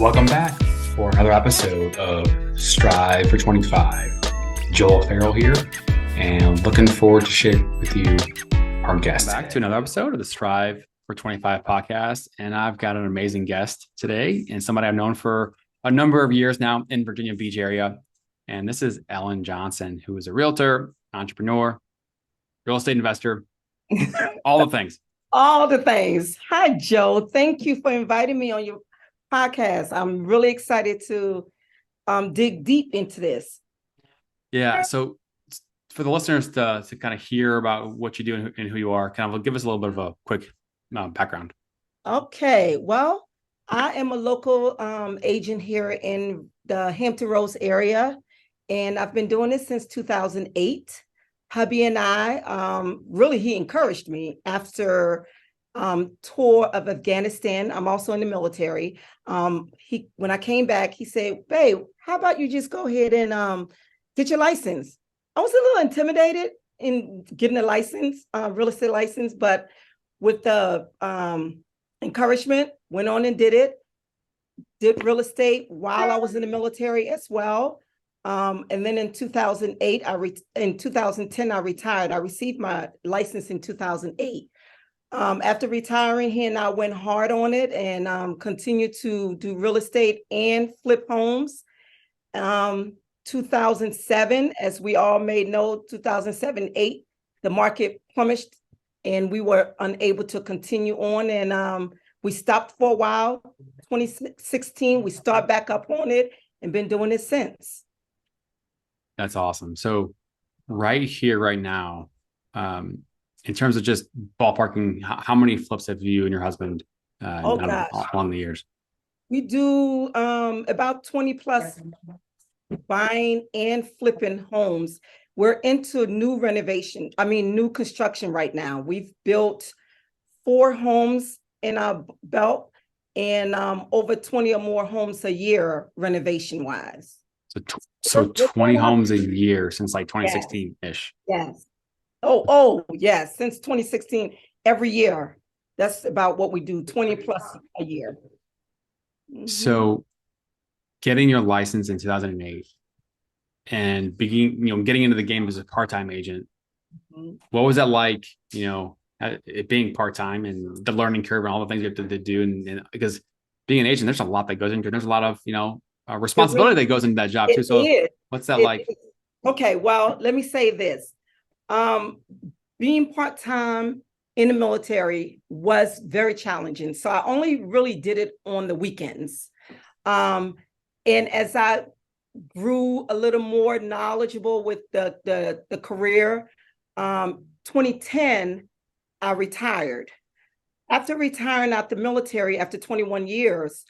Welcome back for another episode of Strive for 25. Joel Farrell here, and looking forward to sharing with you our guest. Back to another episode of the Strive for 25 podcast, and I've got an amazing guest today, and somebody I've known for a number of years now in Virginia Beach area, and this is Ellen Johnson, who is a realtor, entrepreneur, real estate investor, all the things. All the things. Hi, Joe. Thank you for inviting me on your podcast. I'm really excited to dig deep into this. Yeah. So for the listeners to kind of hear about what you do and who you are, kind of give us a little bit of a quick background. Okay. Well, I am a local agent here in the Hampton Roads area, and I've been doing this since 2008. Hubby and I, really, he encouraged me after tour of Afghanistan. I'm also in the military. When I came back, he said, "Babe, how about you just go ahead and get your license?" I was a little intimidated in getting a license, real estate license, but with the encouragement, went on and did it. Did real estate while I was in the military as well. And then in 2008, in 2010, I retired. I received my license in 2008. After retiring, he and I went hard on it and continued to do real estate and flip homes. 2007, as we all may know, 2007-8, the market plummeted and we were unable to continue on. And we stopped for a while. 2016, we start back up on it and been doing it since. That's awesome. So right here, right now, in terms of just ballparking, how many flips have you and your husband done along the years? We do about 20 plus buying and flipping homes. We're into new construction right now. We've built 4 homes in our belt and over 20 or more homes a year renovation wise. So 20 homes a year since like 2016-ish. Yes. Oh, yes. Since 2016, every year. That's about what we do, 20 plus a year. Mm-hmm. So getting your license in 2008 and getting into the game as a part-time agent, mm-hmm. What was that like, it being part-time and the learning curve and all the things you have to do? And because being an agent, there's a lot that goes into it. There's a lot of, responsibility that goes into that job too. So what's that like? Okay, well, let me say this. Being part-time in the military was very challenging. So I only really did it on the weekends. And as I grew a little more knowledgeable with the career, 2010, I retired. After retiring out the military after 21 years,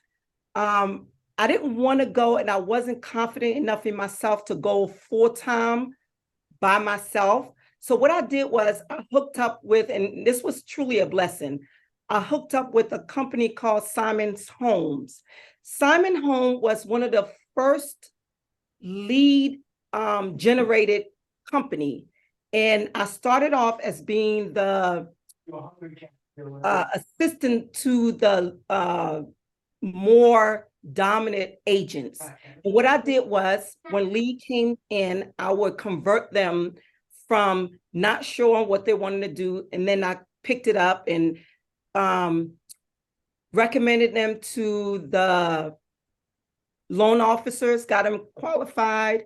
I didn't want to go, and I wasn't confident enough in myself to go full-time by myself. So what I did was I hooked up with, and this was truly a blessing, I hooked up with a company called Simon's Homes. Simon Home was one of the first lead generated company. And I started off as being the assistant to the more dominant agents. And what I did was when lead came in, I would convert them from not sure what they wanted to do. And then I picked it up and recommended them to the loan officers, got them qualified.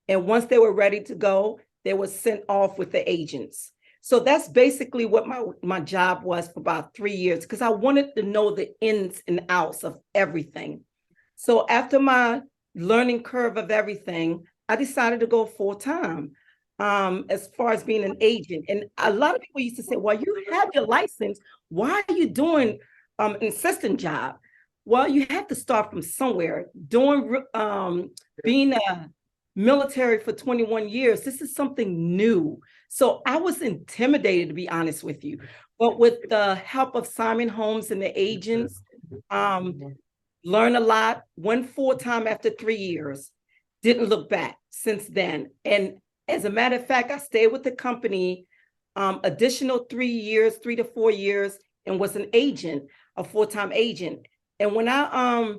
And once they were ready to go, they were sent off with the agents. So that's basically what my job was for about 3 years, because I wanted to know the ins and outs of everything. So after my learning curve of everything, I decided to go full time as far as being an agent. And a lot of people used to say, well, you have your license. Why are you doing an assistant job? Well, you have to start from somewhere. Being a military for 21 years, this is something new. So I was intimidated, to be honest with you. But with the help of Simon Homes and the agents, learned a lot, went full-time after 3 years, didn't look back since then. And as a matter of fact, I stayed with the company additional 3 years, 3 to 4 years, and was an agent, a full-time agent. And when I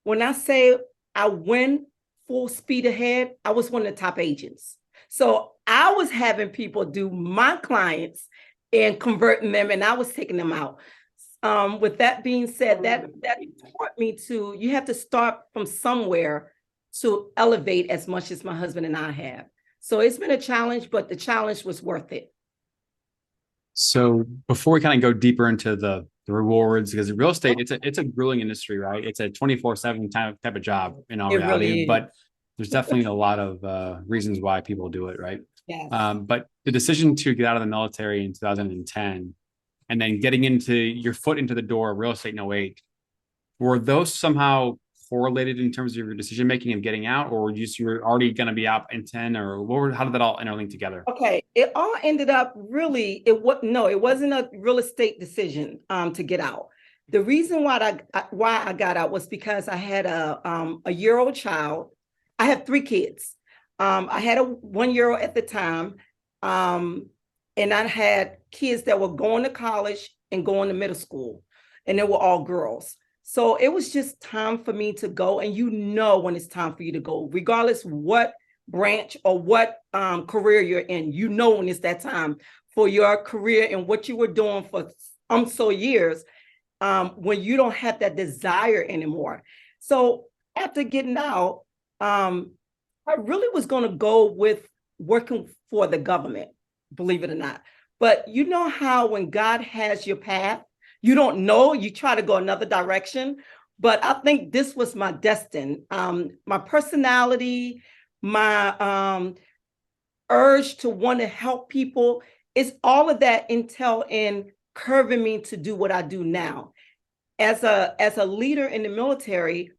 when I say I went full speed ahead, I was one of the top agents. So I was having people do my clients and converting them, and I was taking them out. With that being said, that taught me to, you have to start from somewhere to elevate as much as my husband and I have. So it's been a challenge, but the challenge was worth it. So before we kind of go deeper into the rewards, because real estate, it's a grueling industry, right? It's a 24/7 type of job in all It reality, really is. but there's definitely a lot of reasons why people do it, right? Yes. But the decision to get out of the military in 2010 and then getting into your foot into the door of real estate in 08, were those somehow correlated in terms of your decision making and getting out, or you were already going to be out in 10, or how did that all interlink together? Okay, it all ended up really, it wasn't a real estate decision to get out. The reason why I got out was because I had a year-old child. I have 3 kids. I had a 1-year-old at the time, and I had kids that were going to college and going to middle school, and they were all girls. So it was just time for me to go, and you know when it's time for you to go, regardless what branch or what career you're in, you know when it's that time for your career and what you were doing for so years, when you don't have that desire anymore. So after getting out, I really was going to go with working for the government, believe it or not. But you know how when God has your path, you don't know, you try to go another direction. But I think this was my destiny. My personality, my urge to want to help people, is all of that intel in curving me to do what I do now. As a leader in the military,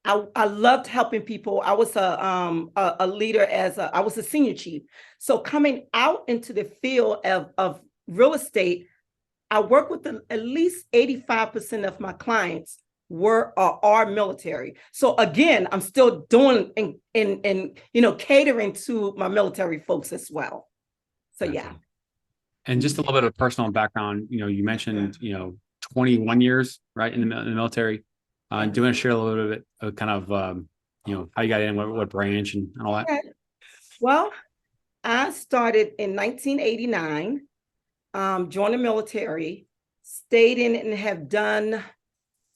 I loved helping people. I was a leader I was a senior chief. So coming out into the field of real estate, I work with at least 85% of my clients are military. So again, I'm still doing and catering to my military folks as well. So Gotcha. yeah. And just a little bit of personal background, you mentioned, 21 years, right, in the military. Do you want to share a little bit of kind of, how you got in, what branch and all that? Okay. Well, I started in 1989, joined the military, stayed in and have done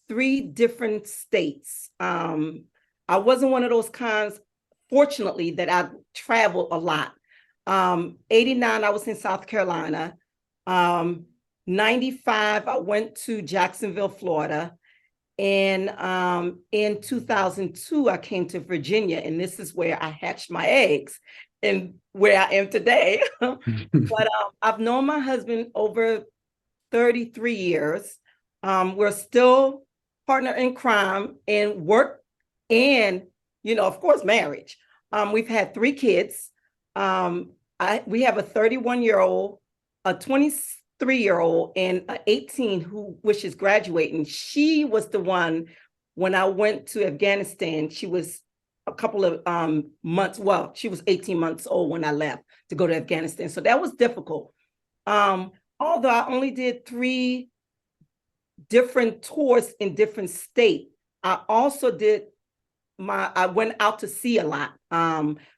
3 different states. I wasn't one of those kinds, fortunately, that I traveled a lot. 89, I was in South Carolina. 95, I went to Jacksonville, Florida. And in 2002, I came to Virginia, and this is where I hatched my eggs and where I am today. But I've known my husband over 33 years. We're still partner in crime and work and, of course, marriage. We've had 3 kids. We have a 31-year-old, a 23-year-old, and an 18 who wishes graduating. She was the one when I went to Afghanistan. She was a couple of months. Well, she was 18 months old when I left to go to Afghanistan. So that was difficult. Although I only did 3 different tours in different states, I also I went out to sea a lot.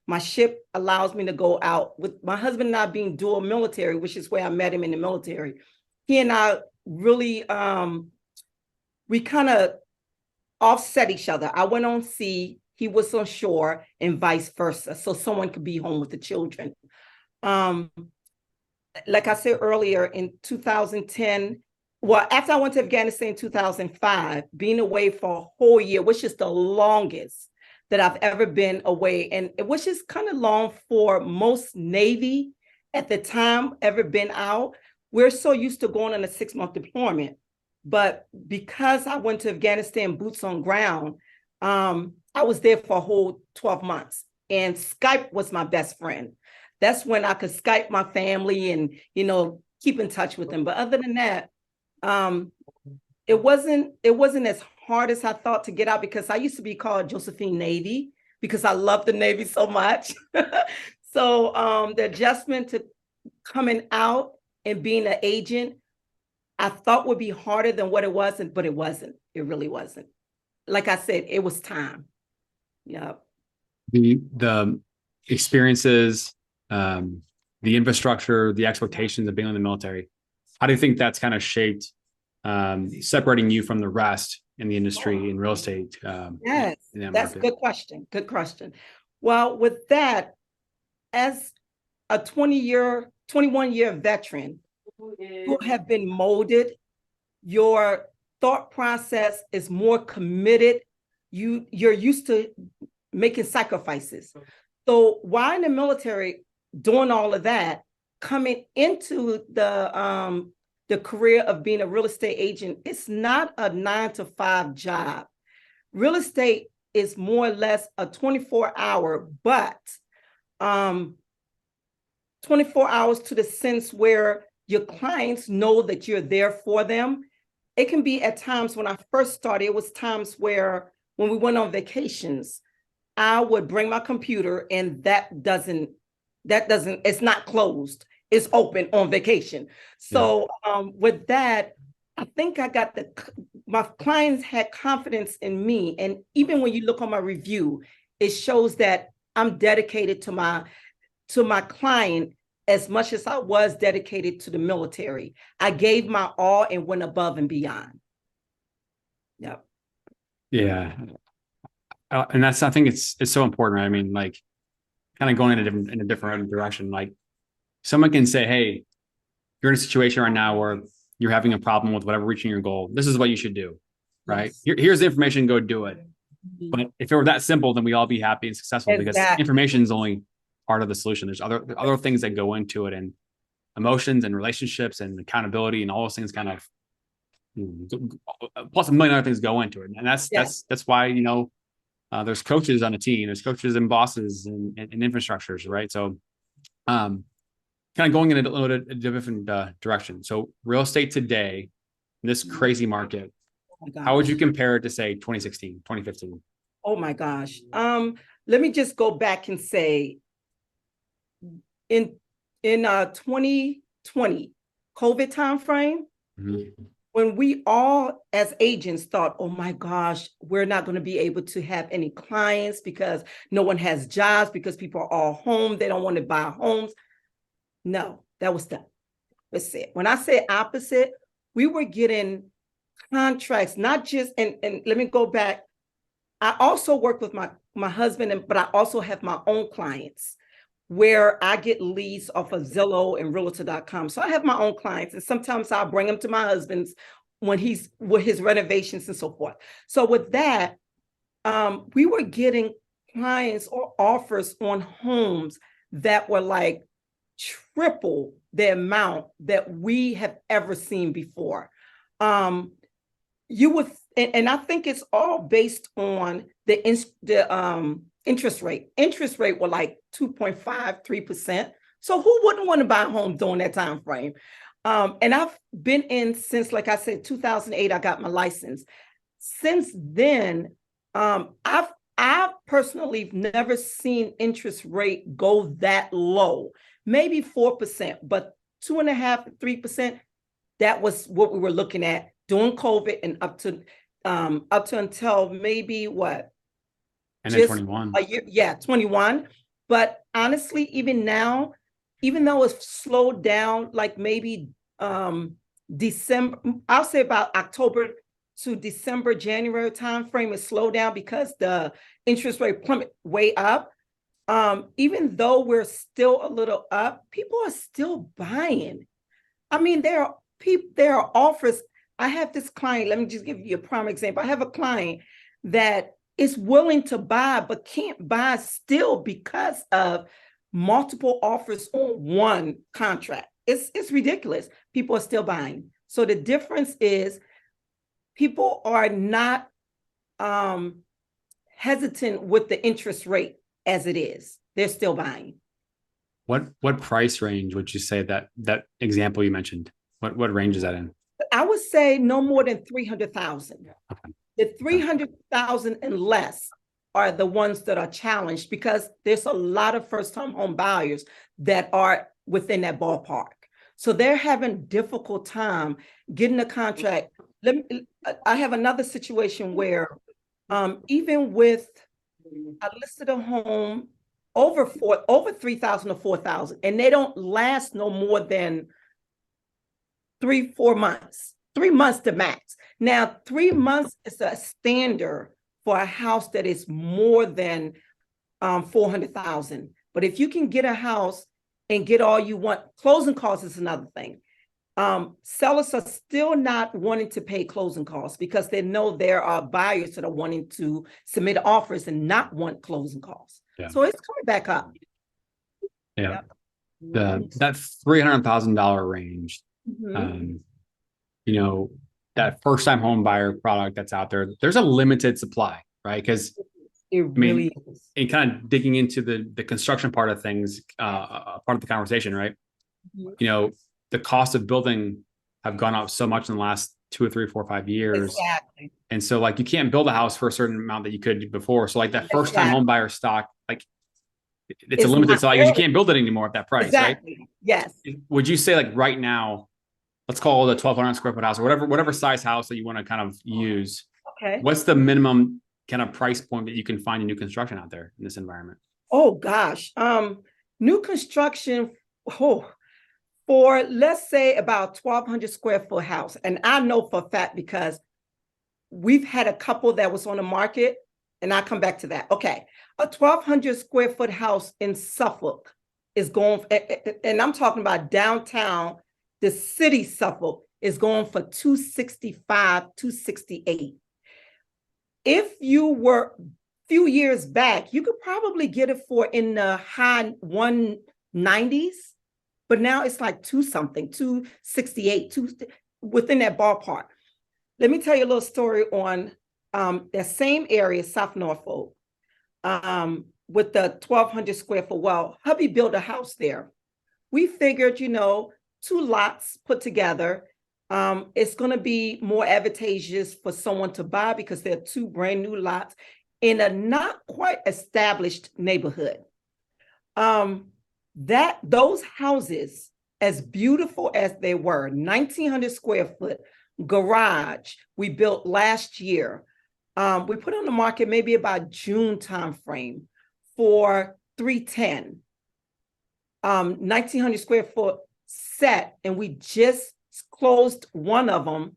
My ship allows me to go out with my husband and I being dual military, which is where I met him in the military. He and I really, we kind of offset each other. I went on sea, he was on shore, and vice versa. So someone could be home with the children. Like I said earlier, in 2010, well, after I went to Afghanistan in 2005, being away for a whole year, which is the longest that I've ever been away, and which is kind of long for most Navy at the time ever been out. We're so used to going on a 6-month deployment. But because I went to Afghanistan boots on ground, I was there for a whole 12 months. And Skype was my best friend. That's when I could Skype my family and, keep in touch with them. But other than that, it wasn't as hard as I thought to get out, because I used to be called Josephine Navy because I love the Navy so much. So the adjustment to coming out and being an agent, I thought would be harder than what it wasn't, but it wasn't. It really wasn't. like I said, it was time. Yeah. The experiences, the infrastructure, the expectations of being in the military. How do you think that's kind of shaped separating you from the rest in the industry in real estate? Yes, in that that's a market? good question. Good question. Well, with that, as a 21-year veteran, you have been molded. Your thought process is more committed. You're used to making sacrifices. So while in the military, doing all of that, coming into the career of being a real estate agent, it's not a 9 to 5 job. Real estate is more or less a 24-hour, but 24 hours to the sense where your clients know that you're there for them. It can be at times when I first started, it was times where when we went on vacations, I would bring my computer and it's not closed. It's open on vacation. So with that, I think my clients had confidence in me. And even when you look on my review, it shows that I'm dedicated to my client as much as I was dedicated to the military. I gave my all and went above and beyond. Yep. Yeah. And I think it's so important, right? I mean, like kind of going in a different direction. Like someone can say, hey, you're in a situation right now where you're having a problem with whatever reaching your goal. This is what you should do, right? Yes. Here's the information, go do it. But if it were that simple, then we all be happy and successful because information is only part of the solution. There's other things that go into it, and emotions and relationships and accountability and all those things kind of plus a million other things go into it. And that's why, there's coaches on a team, there's coaches and bosses and infrastructures, right? So kind of going in a different direction. So real estate today, in this crazy market, how would you compare it to say 2016, 2015? Oh my gosh. Let me just go back and say in 2020 COVID timeframe, when we all as agents thought, oh my gosh, we're not going to be able to have any clients because no one has jobs, because people are all home, they don't want to buy homes. No, that was the opposite. When I say opposite, we were getting contracts, not just, and let me go back. I also work with my husband, but I also have my own clients where I get leads off of Zillow and Realtor.com. So I have my own clients, and sometimes I'll bring them to my husband's when he's with his renovations and so forth. So with that, we were getting clients or offers on homes that were like triple the amount that we have ever seen before. You would, and I think it's all based on the interest rate. Interest rate were like 2.5-3%. So who wouldn't want to buy a home during that time frame? And I've been in since, like I said, 2008, I got my license. Since then, I've personally never seen interest rate go that low, maybe 4%, but 2.5-3%, that was what we were looking at during COVID and up to until maybe what? And then 21. A year, yeah, 21. But honestly, even now, even though it's slowed down, like maybe December, I'll say about October to December, January timeframe is slowed down because the interest rate plummet way up. Even though we're still a little up, people are still buying. I mean, there are offers. I have this client, let me just give you a prime example. I have a client that is willing to buy, but can't buy still because of multiple offers on one contract. It's ridiculous. People are still buying. So the difference is people are not hesitant with the interest rate as it is. They're still buying. What price range would you say that example you mentioned? What range is that in? I would say no more than 300,000. Okay. The 300,000 and less are the ones that are challenged because there's a lot of first-time home buyers that are within that ballpark. So they're having difficult time getting a contract. I have another situation where Even with, I listed a home over 3,000 or 4,000, and they don't last no more than 3-4 months, 3 months to max. Now, 3 months is a standard for a house that is more than 400,000. But if you can get a house and get all you want, closing costs is another thing. Sellers are still not wanting to pay closing costs because they know there are buyers that are wanting to submit offers and not want closing costs. Yeah. So it's coming back up. Yeah. Yep. That $300,000 range, you know, that first time home buyer product that's out there, there's a limited supply, right? Because it really is. And kind of digging into the construction part of things, part of the conversation, right? You know, the cost of building have gone up so much in the last 2 or 3, 4, 5 years. Exactly. And so like you can't build a house for a certain amount that you could before. So like that first time home buyer stock, like it's a limited supply because you can't build it anymore at that price, right? Yes. Would you say like right now, let's call it a 1,200 square foot house or whatever size house that you want to kind of use. Okay. What's the minimum kind of price point that you can find in new construction out there in this environment? Oh gosh. New construction, for let's say about 1,200 square foot house. And I know for a fact because we've had a couple that was on the market, and I'll come back to that. Okay. A 1,200 square foot house in Suffolk is going, and I'm talking about downtown, the city Suffolk is going for 265, 268. If you were a few years back, you could probably get it for in the high 190s, but now it's like 268, within that ballpark. Let me tell you a little story on that same area, South Norfolk, with the 1,200 square foot. Well, hubby built a house there. We figured, 2 lots put together. It's going to be more advantageous for someone to buy because they're 2 brand new lots in a not quite established neighborhood. Those houses, as beautiful as they were, 1,900 square foot garage we built last year. We put on the market maybe about June timeframe for 310. 1,900 square foot set, and we just closed one of them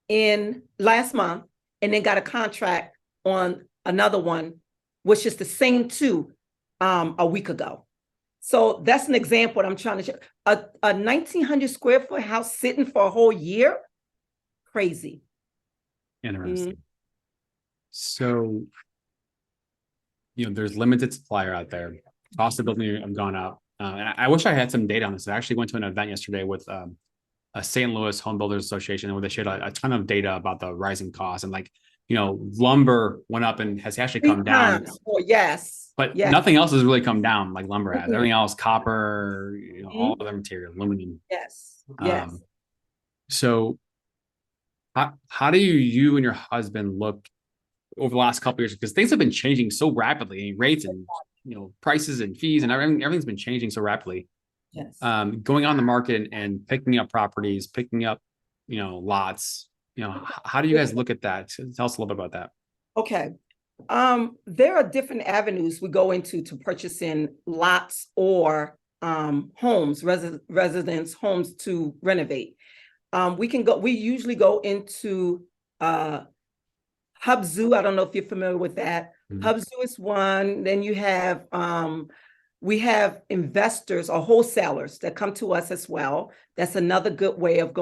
in last month, and then got a contract on another one, which is the same 2 a week ago. So that's an example I'm trying to show. A 1,900 square foot house sitting for a whole year, crazy. Interesting. So, there's limited supplier out there. Cost of building have gone up. And I wish I had some data on this. I actually went to an event yesterday with a St. Louis Home Builders Association where they shared a ton of data about the rising costs, and like, lumber went up and has actually come down. Oh, yes. But nothing else has really come down like lumber has. Everything else, copper, all other material, aluminum. Yes. Yes. So how do you and your husband look over the last couple of years? Because things have been changing so rapidly, rates and prices and fees and everything's been changing so rapidly. Yes. Going on the market and picking up properties, picking up, lots, how do you guys look at that? Tell us a little bit about that. Okay. There are different avenues we go into to purchasing lots or homes, residence homes to renovate. We usually go into Hubzu. I don't know if you're familiar with that. Hubzu is one. Then you have, we have investors or wholesalers that come to us as well. That's another good way of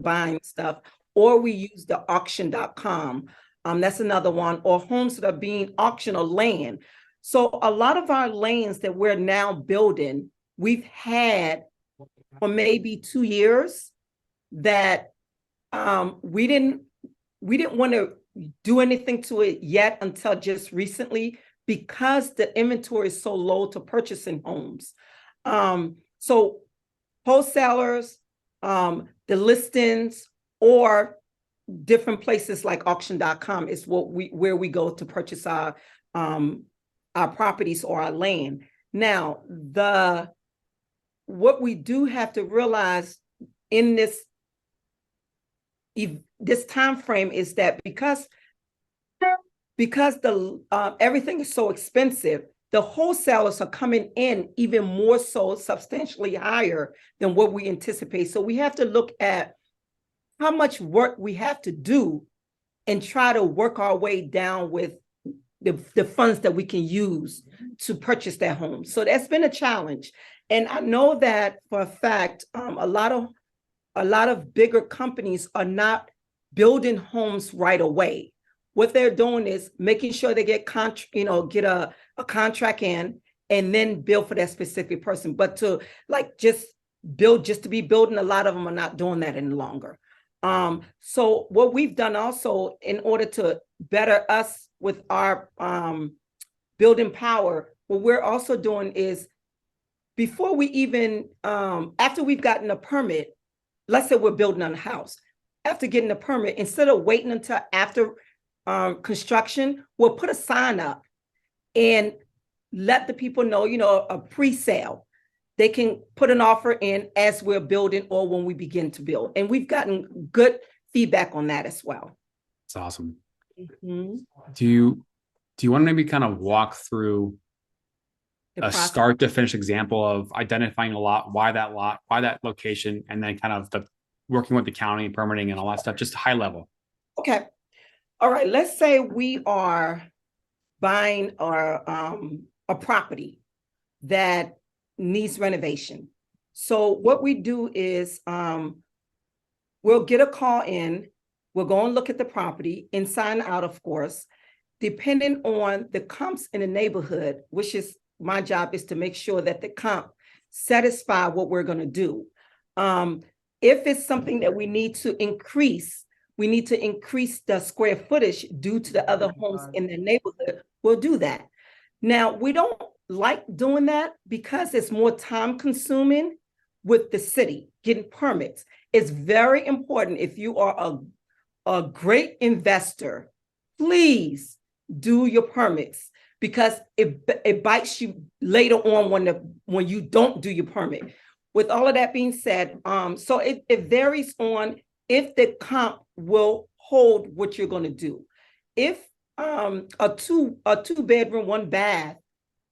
buying stuff. Or we use the auction.com. That's another one, or homes that are being auctioned or land. So a lot of our lands that we're now building, we've had for maybe 2 years that we didn't want to do anything to it yet until just recently because the inventory is so low to purchasing homes. So wholesalers, the listings, or different places like auction.com is where we go to purchase our properties or our land. Now, what we do have to realize in this time frame is that because because the everything is so expensive, the wholesalers are coming in even more so substantially higher than what we anticipate. So we have to look at how much work we have to do and try to work our way down with the funds that we can use to purchase that home. So that's been a challenge. And I know that for a fact, a lot of bigger companies are not building homes right away. What they're doing is making sure they get get a contract in and then build for that specific person. But to like just build just to be building, a lot of them are not doing that any longer. So what we've done also in order to better us with our building power, what we're also doing is before we even after we've gotten a permit, let's say we're building on a house, after getting a permit, instead of waiting until after construction, we'll put a sign up and let the people know, a pre-sale. They can put an offer in as we're building or when we begin to build. And we've gotten good feedback on that as well. It's awesome. Mm-hmm. Do you want to maybe kind of walk through a start to finish example of identifying a lot, why that location, and then kind of the working with the county and permitting and all that stuff, just high level? Okay. All right. Let's say we are buying a property that needs renovation. So what we do is we'll get a call in, we'll go and look at the property inside and out, of course, depending on the comps in the neighborhood, which is my job is to make sure that the comp satisfy what we're going to do. If it's something that we need to increase the square footage due to the other homes in the neighborhood, we'll do that. Now, we don't like doing that because it's more time consuming with the city getting permits. It's very important if you are a great investor, please do your permits because it bites you later on when you don't do your permit. With all of that being said, so it varies on if the comp will hold what you're going to do. If a two bedroom, one bath,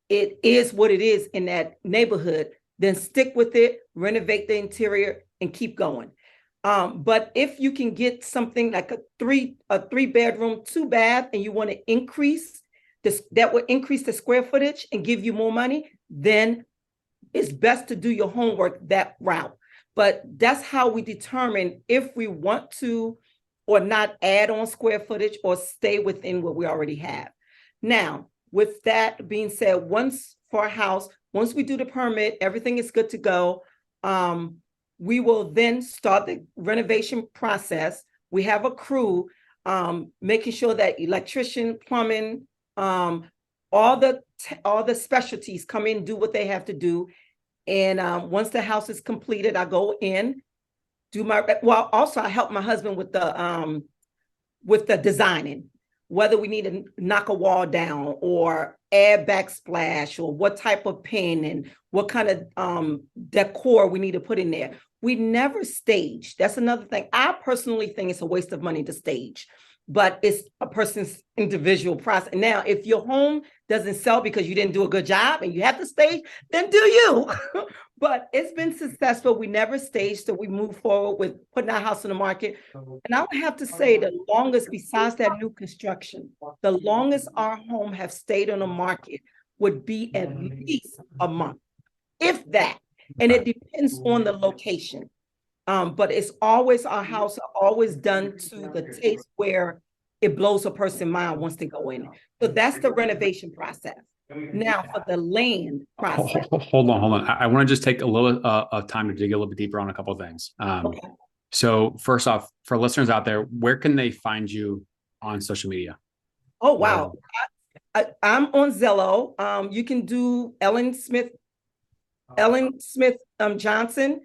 it is what it is in that neighborhood, then stick with it, renovate the interior and keep going. But if you can get something like a three bedroom, two bath, and you want to increase this, that will increase the square footage and give you more money, then it's best to do your homework that route. But that's how we determine if we want to or not add on square footage or stay within what we already have. Now, with that being said, once we do the permit, everything is good to go. We will then start the renovation process. We have a crew making sure that electrician, plumbing, all the specialties come in, do what they have to do. And once the house is completed, I go in, also I help my husband with the designing, whether we need to knock a wall down or add backsplash or what type of paint and what kind of decor we need to put in there. We never stage. That's another thing. I personally think it's a waste of money to stage, but it's a person's individual process. Now, if your home doesn't sell because you didn't do a good job and you have to stage, then do you. But it's been successful. We never staged, so we move forward with putting our house on the market. And I would have to say the longest, besides that new construction, the longest our home have stayed on the market would be at least a month, if that. And it depends on the location. But it's always, our house are always done to the taste where it blows a person's mind once they go in. So that's the renovation process. Now for the land process. Hold on. I want to just take a little of time to dig a little bit deeper on a couple of things. Okay. So first off, for listeners out there, where can they find you on social media? Oh, wow. I'm on Zillow. You can do Ellen Smith Johnson.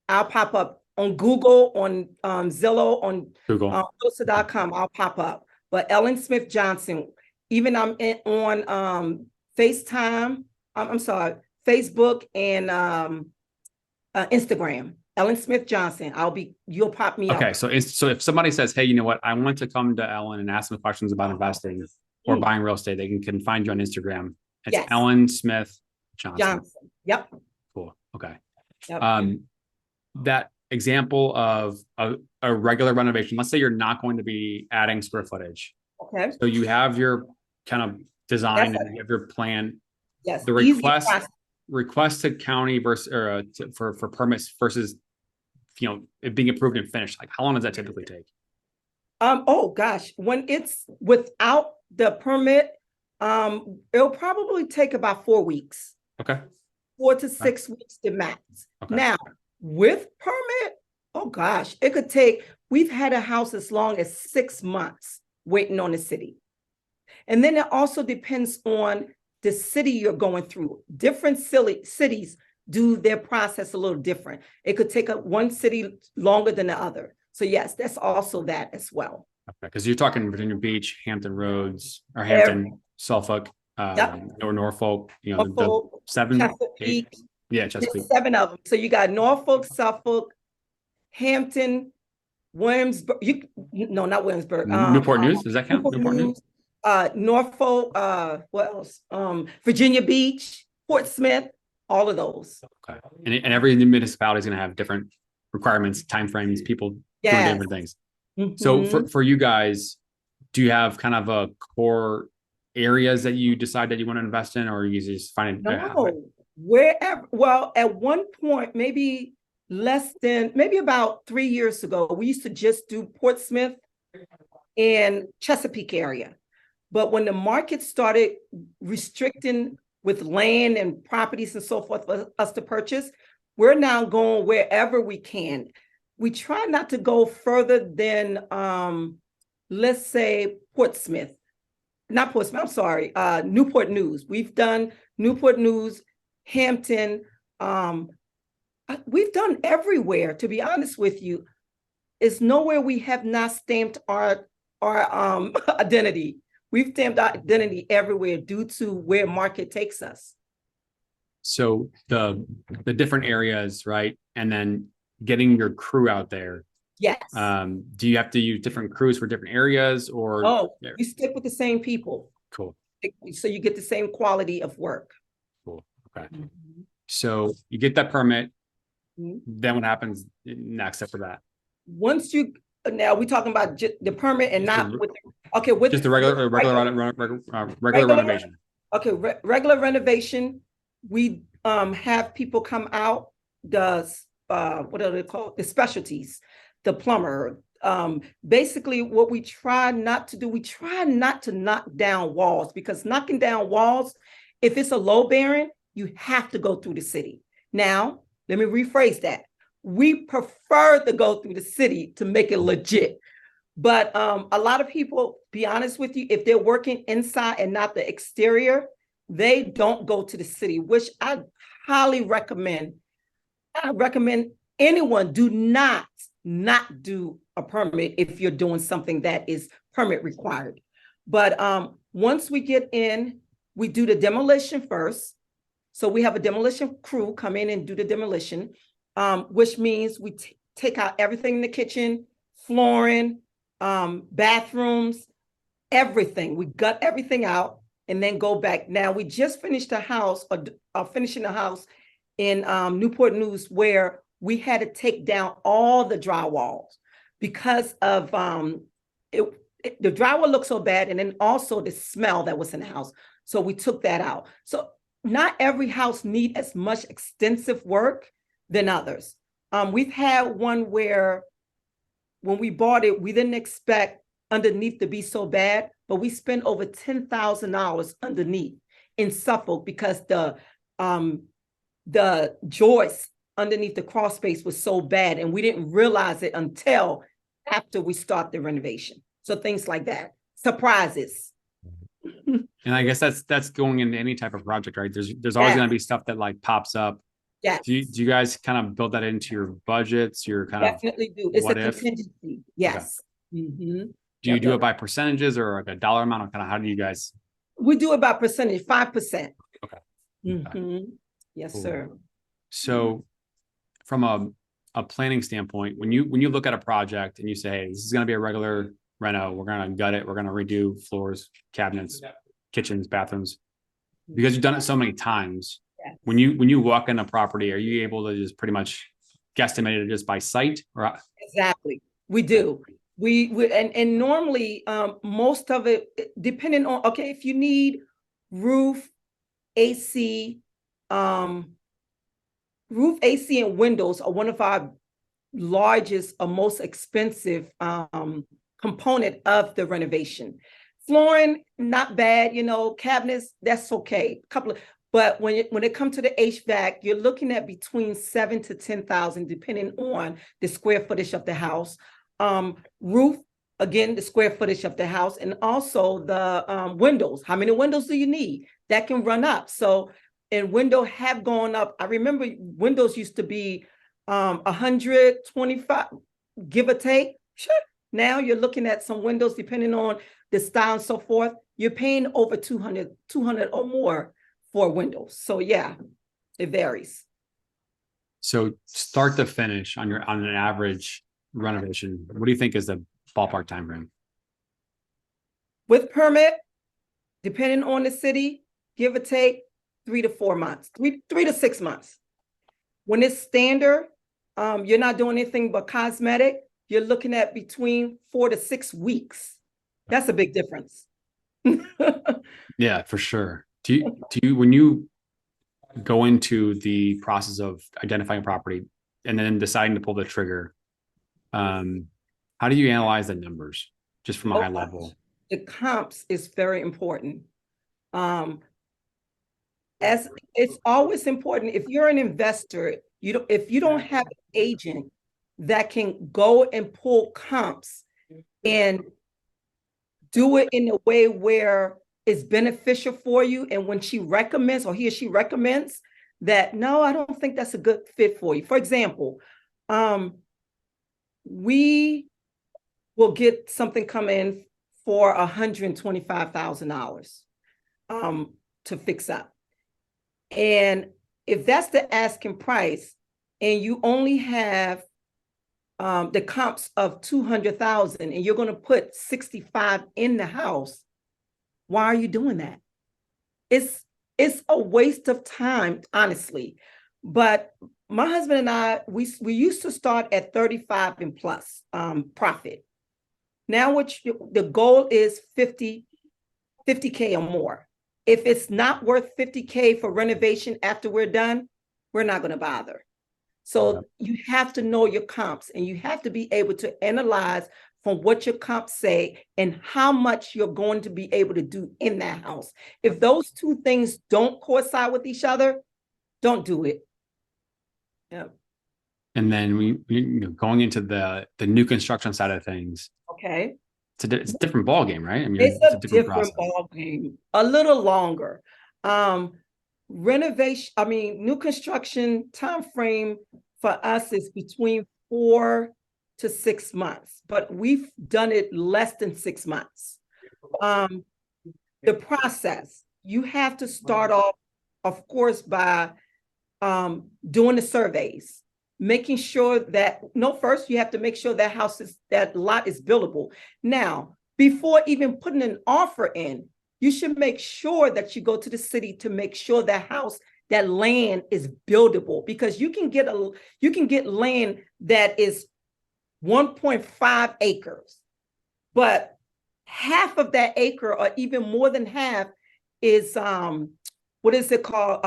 I'll pop up on Google, on Zillow, on Google, Hosa.com. I'll pop up. But Ellen Smith Johnson, even I'm on FaceTime. I'm sorry, Facebook and Instagram. Ellen Smith Johnson. You'll pop me up. Okay, so if somebody says, "Hey, you know what? I want to come to Ellen and ask some questions about investing," or buying real estate, they can find you on Instagram. It's Yes. Ellen Smith Johnson. Yep. Cool. Okay. Yep. That example of a regular renovation, let's say you're not going to be adding square footage. Okay. So you have your kind of design and you have your plan. Yes. The request to county versus for permits versus it being approved and finished. Like, how long does that typically take? Oh gosh, when it's without the permit, it'll probably take about 4 weeks. Okay. 4 to 6 weeks to max. Okay. Now, with permit, oh gosh, it could take, we've had a house as long as 6 months waiting on the city. And then it also depends on the city you're going through. Different cities do their process a little different. It could take one city longer than the other. So yes, that's also that as well. Okay, because you're talking Virginia Beach, Hampton Roads, or Hampton, Suffolk, or Norfolk, the 7, Chesapeake. 8. Yeah, Chesapeake. There's 7 of them. So you got Norfolk, Suffolk, Hampton, Williamsburg. No, not Williamsburg. Newport News. Does that count? Newport News. Norfolk. What else? Virginia Beach, Portsmouth. All of those. Okay. And every municipality is going to have different requirements, timeframes, people doing different things. Mm-hmm. So for you guys, do you have kind of a core areas that you decide that you want to invest in, or you just find it? No, wherever. Well, at one point, maybe about 3 years ago, we used to just do Portsmouth and Chesapeake area. But when the market started restricting with land and properties and so forth for us to purchase, we're now going wherever we can. We try not to go further than, let's say, Portsmouth. Not Portsmouth, I'm sorry, Newport News. We've done Newport News, Hampton. We've done everywhere, to be honest with you. It's nowhere we have not stamped our identity. We've stamped our identity everywhere due to where market takes us. So the different areas, right? And then getting your crew out there. Yes. Do you have to use different crews for different areas, or? Oh, you stick with the same people. Cool. So you get the same quality of work. Cool. Okay. Mm-hmm. So you get that permit. Mm-hmm. Then what happens next after that? Now we're talking about the permit and not with just the regular renovation. Okay, regular renovation. We have people come out. What are they called? The specialties, the plumber. Basically, what we try not to do, we try not to knock down walls, because knocking down walls, if it's a low bearing, you have to go through the city. Now, let me rephrase that. We prefer to go through the city to make it legit. But a lot of people, be honest with you, if they're working inside and not the exterior, they don't go to the city, which I highly recommend. I recommend anyone do not do a permit if you're doing something that is permit required. But once we get in, we do the demolition first. So we have a demolition crew come in and do the demolition. Which means we take out everything in the kitchen, flooring, bathrooms, everything. We gut everything out and then go back. Now, we just finished a house, finishing a house in Newport News, where we had to take down all the drywalls because of the drywall looked so bad, and then also the smell that was in the house. So we took that out. So not every house needs as much extensive work than others. We've had one where when we bought it, we didn't expect underneath to be so bad, but we spent over $10,000 underneath in Suffolk because the joist underneath the crawl space was so bad, and we didn't realize it until after we start the renovation. So things like that, surprises. And I guess that's going into any type of project, right? There's always going to be stuff that like pops up. Yeah. Do you guys kind of build that into your budgets? Your kind definitely do. It's a contingency. Yes. Okay. Mm-hmm. Do you do it by percentages or like a dollar amount? Or kind of how do you guys? We do it by percentage, 5%. Okay. Mm-hmm. Yes, cool. Sir. So, from a planning standpoint, when you look at a project and you say, hey, this is going to be a regular reno, we're going to gut it, we're going to redo floors, cabinets, kitchens, bathrooms, because you've done it so many times. Yes. When you walk in a property, are you able to just pretty much guesstimate it just by sight? Or Exactly, we do. And normally most of it, depending on, okay, if you need roof, AC, roof, AC, and windows are one of our largest or most expensive component of the renovation. Flooring, not bad, cabinets, that's okay. But when it comes to the HVAC, you're looking at between 7 to 10,000, depending on the square footage of the house. Roof, again, the square footage of the house, and also the windows. How many windows do you need? That can run up. So, and windows have gone up. I remember windows used to be 125, give or take. Sure. Now you're looking at some windows, depending on the style and so forth, you're paying over 200 or more for windows. So yeah, it varies. So start to finish on an average renovation, what do you think is the ballpark time frame? With permit, depending on the city, give or take 3 to 4 months, three to 6 months. When it's standard, you're not doing anything but cosmetic, you're looking at between 4 to 6 weeks. That's a big difference. Yeah, for sure. Do you when you go into the process of identifying a property and then deciding to pull the trigger, how do you analyze the numbers just from a high level? The comps is very important. As it's always important, if you're an investor, if you don't have an agent that can go and pull comps and do it in a way where it's beneficial for you, and when she recommends, or he or she recommends that, no, I don't think that's a good fit for you. For example, we will get something come in for $125,000 to fix up. And if that's the asking price, and you only have the comps of 200,000, and you're going to put 65 in the house, why are you doing that? It's a waste of time, honestly. But my husband and I, we used to start at 35 and plus profit. Now, the goal is 50K or more. If it's not worth 50K for renovation after we're done, we're not going to bother. So you have to know your comps, and you have to be able to analyze from what your comps say and how much you're going to be able to do in that house. If those two things don't coincide with each other, don't do it. Yeah. And then going into the new construction side of things. Okay. It's a different ball game, right? I mean, it's a different ball game, a little longer. Renovation, new construction time frame for us is between 4 to 6 months, but we've done it less than 6 months. The process, you have to start off, of course, by doing the surveys, making sure that, first you have to make sure that lot is buildable. Now, before even putting an offer in, you should make sure that you go to the city to make sure that land is buildable, because you can get land that is 1.5 acres, but half of that acre, or even more than half, is what is it called?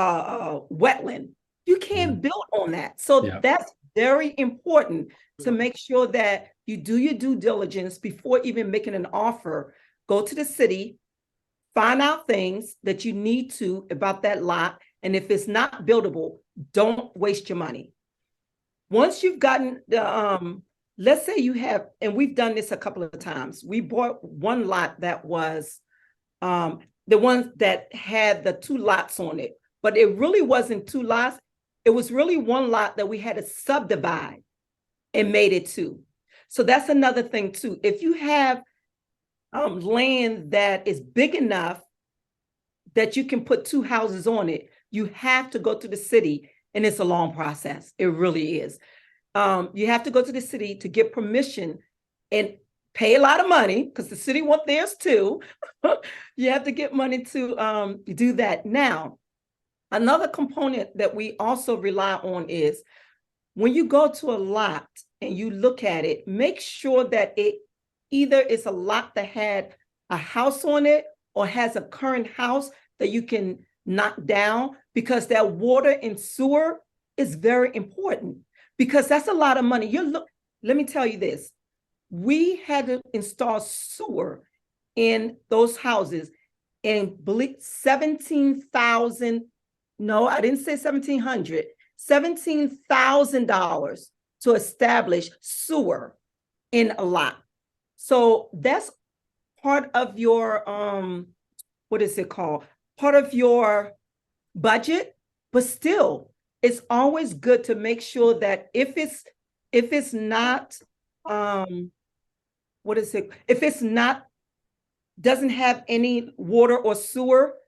Wetland. You can't build on that. So that's very important to make sure that you do your due diligence before even making an offer. Go to the city, find out things that you need to about that lot. And if it's not buildable, don't waste your money. Once you've gotten the, let's say you have, and we've done this a couple of times. We bought one lot that was the one that had the 2 lots on it, but it really wasn't 2 lots. It was really one lot that we had to subdivide and made it 2. So that's another thing too. If you have land that is big enough that you can put 2 houses on it, you have to go to the city, and it's a long process. It really is. You have to go to the city to get permission, and pay a lot of money because the city wants theirs too. You have to get money to do that. Now, another component that we also rely on is when you go to a lot and you look at it, make sure that it either is a lot that had a house on it or has a current house that you can knock down, because that water and sewer is very important, because that's a lot of money. Let me tell you this. We had to install sewer in those houses and believe 17,000. No, I didn't say 1,700. $17,000 to establish sewer in a lot. So that's part of your what is it called? Part of your budget, but still, it's always good to make sure that if it's not if it's not doesn't have any water or sewer,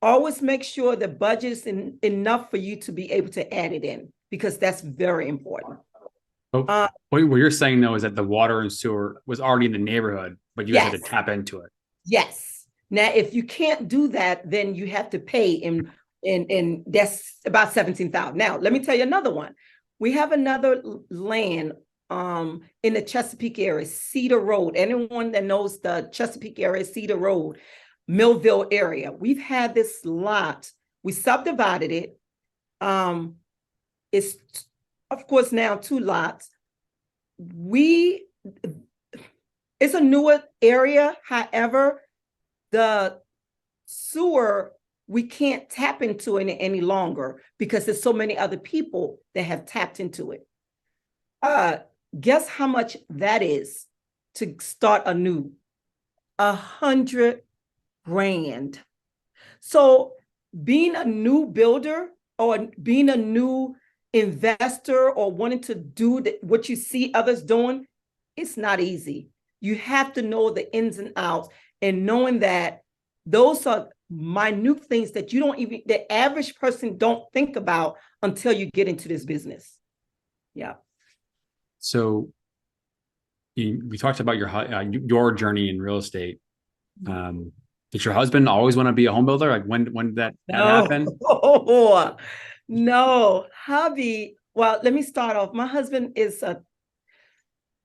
always make sure the budget is enough for you to be able to add it in, because that's very important. What you're saying though is that the water and sewer was already in the neighborhood, but you just had to tap into it. Yes. Now, if you can't do that, then you have to pay, and that's about 17,000. Now, let me tell you another one. We have another land in the Chesapeake area, Cedar Road. Anyone that knows the Chesapeake area, Cedar Road, Millville area. We've had this lot. We subdivided it. It's of course now 2 lots. It's a newer area. However, the sewer, we can't tap into it any longer because there's so many other people that have tapped into it. Guess how much that is to start anew? $100,000. So being a new builder or being a new investor or wanting to do what you see others doing, it's not easy. You have to know the ins and outs, and knowing that those are minute things that the average person don't think about until you get into this business. Yeah. So we talked about your journey in real estate. Did your husband always want to be a home builder? Like when did that happen? No, hubby. Well, let me start off. My husband is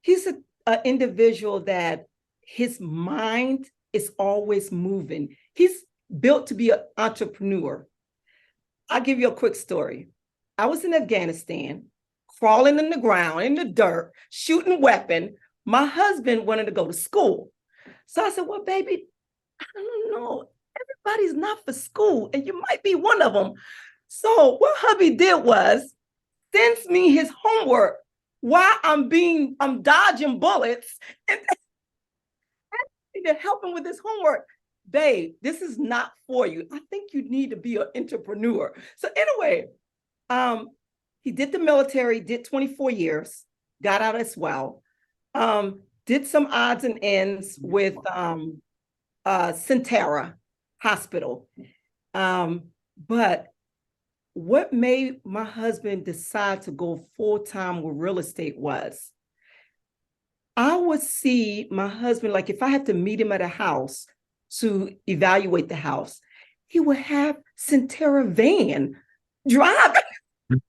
he's an individual that his mind is always moving. He's built to be an entrepreneur. I'll give you a quick story. I was in Afghanistan, crawling in the ground, in the dirt, shooting weapon. My husband wanted to go to school. So I said, well, baby, I don't know. Everybody's not for school, and you might be one of them. So what hubby did was sends me his homework while I'm dodging bullets and to help him with his homework. Babe, this is not for you. I think you need to be an entrepreneur. So anyway, he did the military, did 24 years, got out as well. Did some odds and ends with Centera Hospital. But what made my husband decide to go full-time with real estate was I would see my husband, like if I had to meet him at a house to evaluate the house, he would have Centera van drive. I'm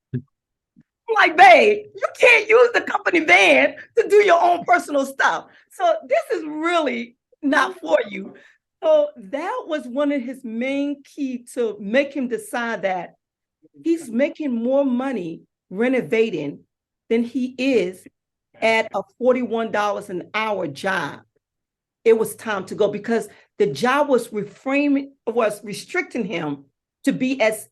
like, babe, you can't use the company van to do your own personal stuff. So this is really not for you. So that was one of his main key to make him decide that he's making more money renovating than he is at a $41 an hour job. It was time to go because the job was restricting him to be as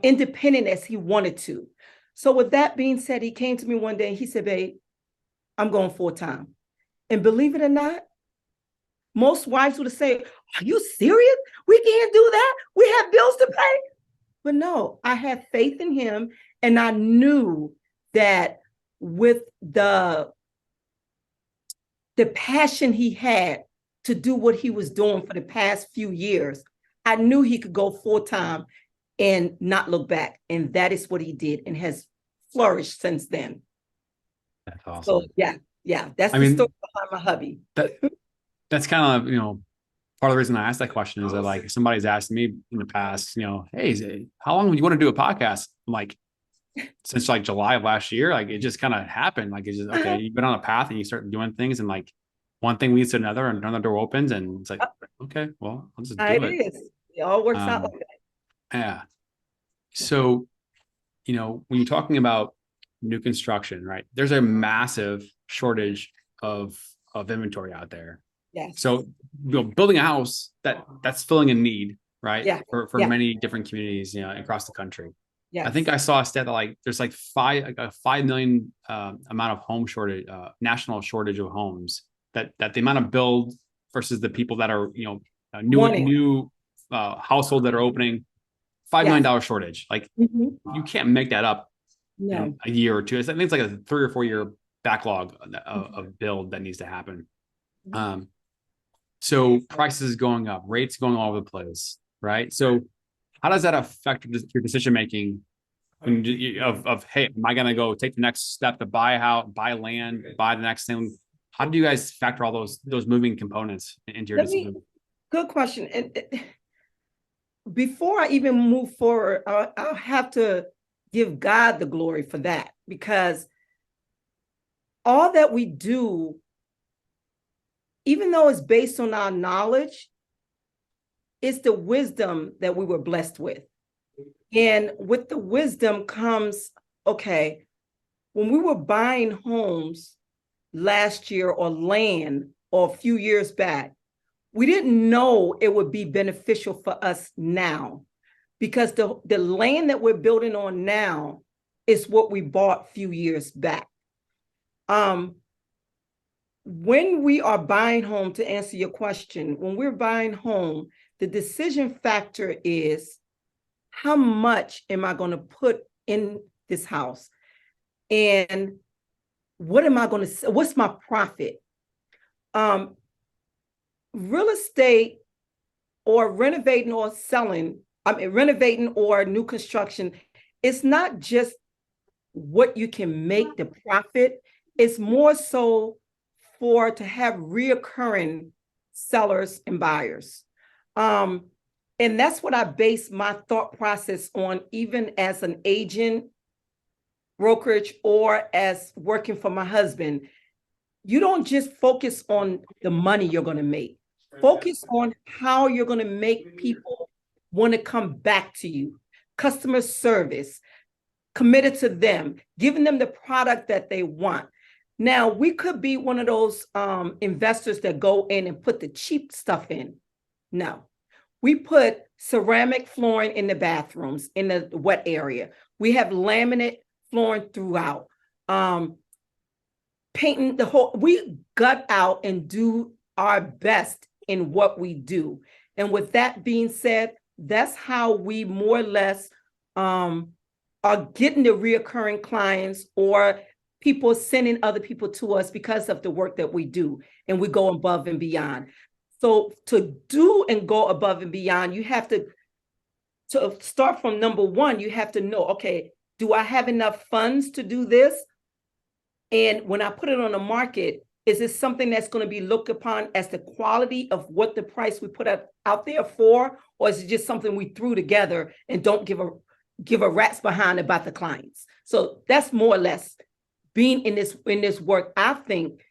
independent as he wanted to. So with that being said, he came to me one day and he said, babe, I'm going full time. And believe it or not, most wives would say, are you serious? We can't do that. We have bills to pay. But no, I had faith in him. And I knew that with the passion he had to do what he was doing for the past few years, I knew he could go full time and not look back. And that is what he did and has flourished since then. That's awesome. So Yeah, that's I the story mean, behind my hubby. that's kind of, part of the reason I asked that question is that like if somebody's asked me in the past, hey, how long would you want to do a podcast? I'm like, since like July of last year, like it just kind of happened. Like it's just okay, you've been on a path and you start doing things, and like one thing leads to another, and another door opens, and it's like, okay, well, I'll just do It it. is. It all works out like that. Yeah. So, when you're talking about new construction, right? There's a massive shortage of inventory out there. Yes. So, building a house that's filling a need, right? Yeah. For many different communities, across the country. I think Yes. I saw a stat that like there's like a 5 million amount of home shortage, national shortage of homes that the amount of build versus the people that are Wanting. new household that are opening, $5 million shortage. Like Mhm. you can't make that up in No. a year or two. I think it's like a 3 or 4 year backlog of build that needs to happen. So prices going up, rates going all over the place, right? So how does that affect your decision making of hey, am I gonna go take the next step to buy a house, buy land, buy the next thing? How do you guys factor all those moving components into your decision? Good question. And before I even move forward, I'll have to give God the glory for that, because all that we do, even though it's based on our knowledge, it's the wisdom that we were blessed with. And with the wisdom comes, okay, when we were buying homes last year or land or a few years back, we didn't know it would be beneficial for us now, because the land that we're building on now is what we bought a few years back. When we are buying home, to answer your question, when we're buying home, the decision factor is how much am I going to put in this house? And what am I going to, what's my profit? Real estate or renovating or selling, renovating or new construction, it's not just what you can make the profit. It's more so to have reoccurring sellers and buyers. And that's what I base my thought process on, even as an agent, brokerage, or as working for my husband. You don't just focus on the money you're going to make. Focus on how you're going to make people want to come back to you. Customer service, committed to them, giving them the product that they want. Now, we could be one of those investors that go in and put the cheap stuff in. No, we put ceramic flooring in the bathrooms, in the wet area. We have laminate flooring throughout. Painting the whole, we gut out and do our best in what we do. And with that being said, that's how we more or less are getting the reoccurring clients, or people sending other people to us because of the work that we do, and we go above and beyond. So to do and go above and beyond, you have to start from number one. You have to know, okay, do I have enough funds to do this? And when I put it on the market, is this something that's going to be looked upon as the quality of what the price we put out there for, or is it just something we threw together and don't give a rat's behind about the clients? So that's more or less being in this work. I think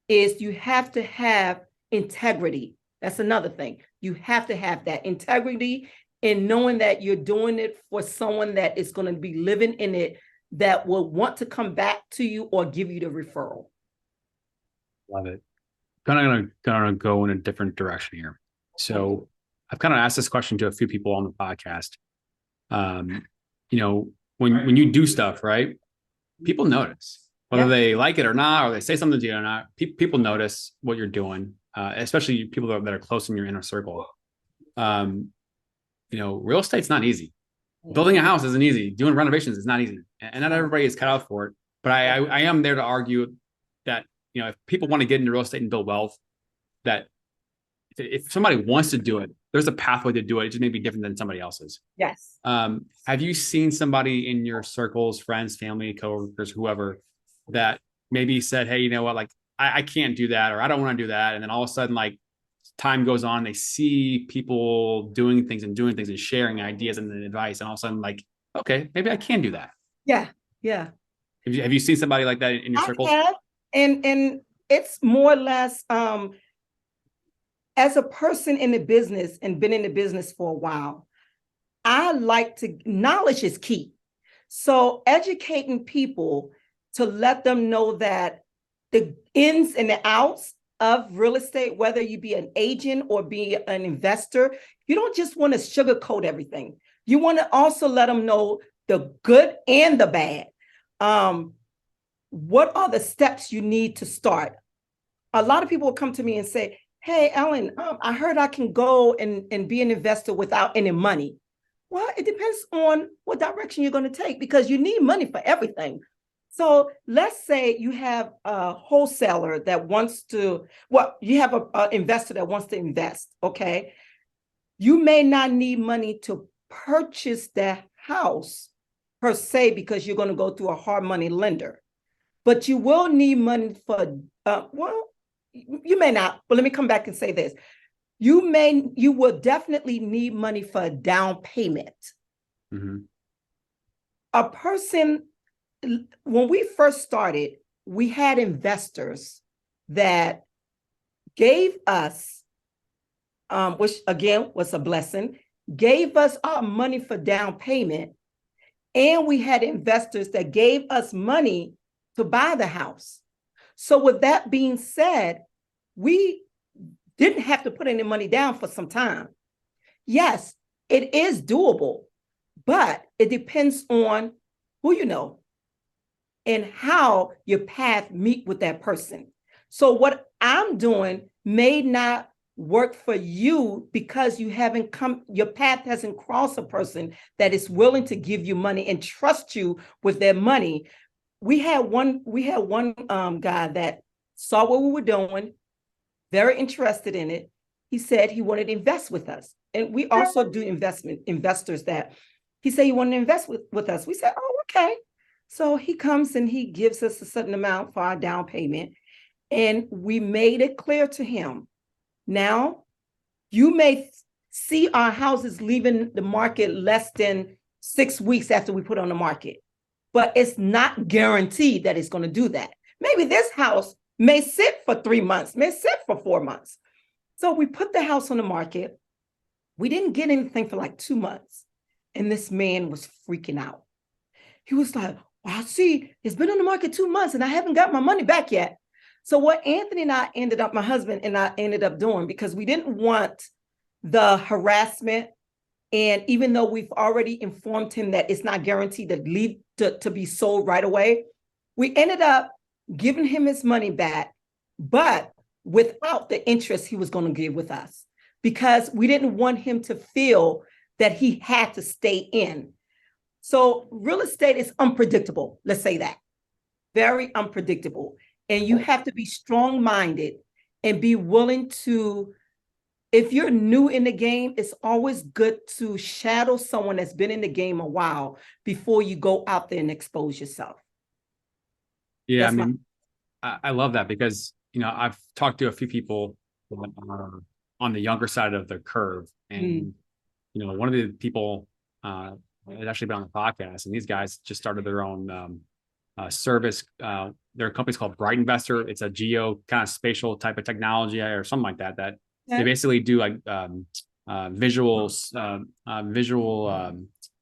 is you have to have integrity. That's another thing. You have to have that integrity in knowing that you're doing it for someone that is going to be living in it, that will want to come back to you or give you the referral. Love it. Gonna go in a different direction here. So I've kind of asked this question to a few people on the podcast. When you do stuff, right? People notice whether they like it or not, or they say something to you or not. People notice what you're doing, especially people that are close in your inner circle. Real estate's not easy. Building a house isn't easy. Doing renovations is not easy, and not everybody is cut out for it. But I am there to argue that if people want to get into real estate and build wealth, that if somebody wants to do it, there's a pathway to do it. It just may be different than somebody else's. Yes. Have you seen somebody in your circles, friends, family, coworkers, whoever, that maybe said, hey, you know what, like I can't do that, or I don't want to do that. And then all of a sudden, like time goes on, they see people doing things and sharing ideas and advice. And all of a sudden, like, okay, maybe I can do that. Yeah. Yeah. Have you seen somebody like that in your I circles? have, and it's more or less, as a person in the business and been in the business for a while, I like to, knowledge is key. So educating people to let them know that the ins and the outs of real estate, whether you be an agent or be an investor, you don't just want to sugarcoat everything. You want to also let them know the good and the bad. What are the steps you need to start? A lot of people will come to me and say, hey, Ellen, I heard I can go and be an investor without any money. Well, it depends on what direction you're going to take, because you need money for everything. So let's say you have a wholesaler that wants to, well, you have an investor that wants to invest, okay? You may not need money to purchase that house per se, because you're going to go through a hard money lender. But you will need money for, well, you may not, but let me come back and say this. You will definitely need money for a down payment. Mm-hmm. A person, when we first started, we had investors that gave us, which again was a blessing, gave us our money for down payment. And we had investors that gave us money to buy the house. So with that being said, we didn't have to put any money down for some time. Yes, it is doable, but it depends on who you know and how your path meet with that person. So what I'm doing may not work for you because you haven't come, your path hasn't crossed a person that is willing to give you money and trust you with their money. We had one guy that saw what we were doing, very interested in it. He said he wanted to invest with us. And we also do investors that he said he wanted to invest with us. We said, oh, okay. So he comes and he gives us a certain amount for our down payment. And we made it clear to him. Now, you may see our houses leaving the market less than 6 weeks after we put on the market, but it's not guaranteed that it's going to do that. Maybe this house may sit for 3 months, may sit for 4 months. So we put the house on the market. We didn't get anything for like 2 months. And this man was freaking out. He was like, well, see, it's been on the market 2 months and I haven't got my money back yet. So what Anthony and I my husband and I ended up doing, because we didn't want the harassment. And even though we've already informed him that it's not guaranteed to be sold right away, we ended up giving him his money back, but without the interest he was going to give with us, because we didn't want him to feel that he had to stay in. So real estate is unpredictable. Let's say that. Very unpredictable. And you have to be strong-minded and be willing to, if you're new in the game, it's always good to shadow someone that's been in the game a while before you go out there and expose yourself. Yeah, I mean, I love that, because, you know, I've talked to a few people on the younger side of the curve. And, you know, one of the people has actually been on the podcast, and these guys just started their own service. Their company's called Bright Investor. It's a geo kind of spatial type of technology or something like that. They basically do like visual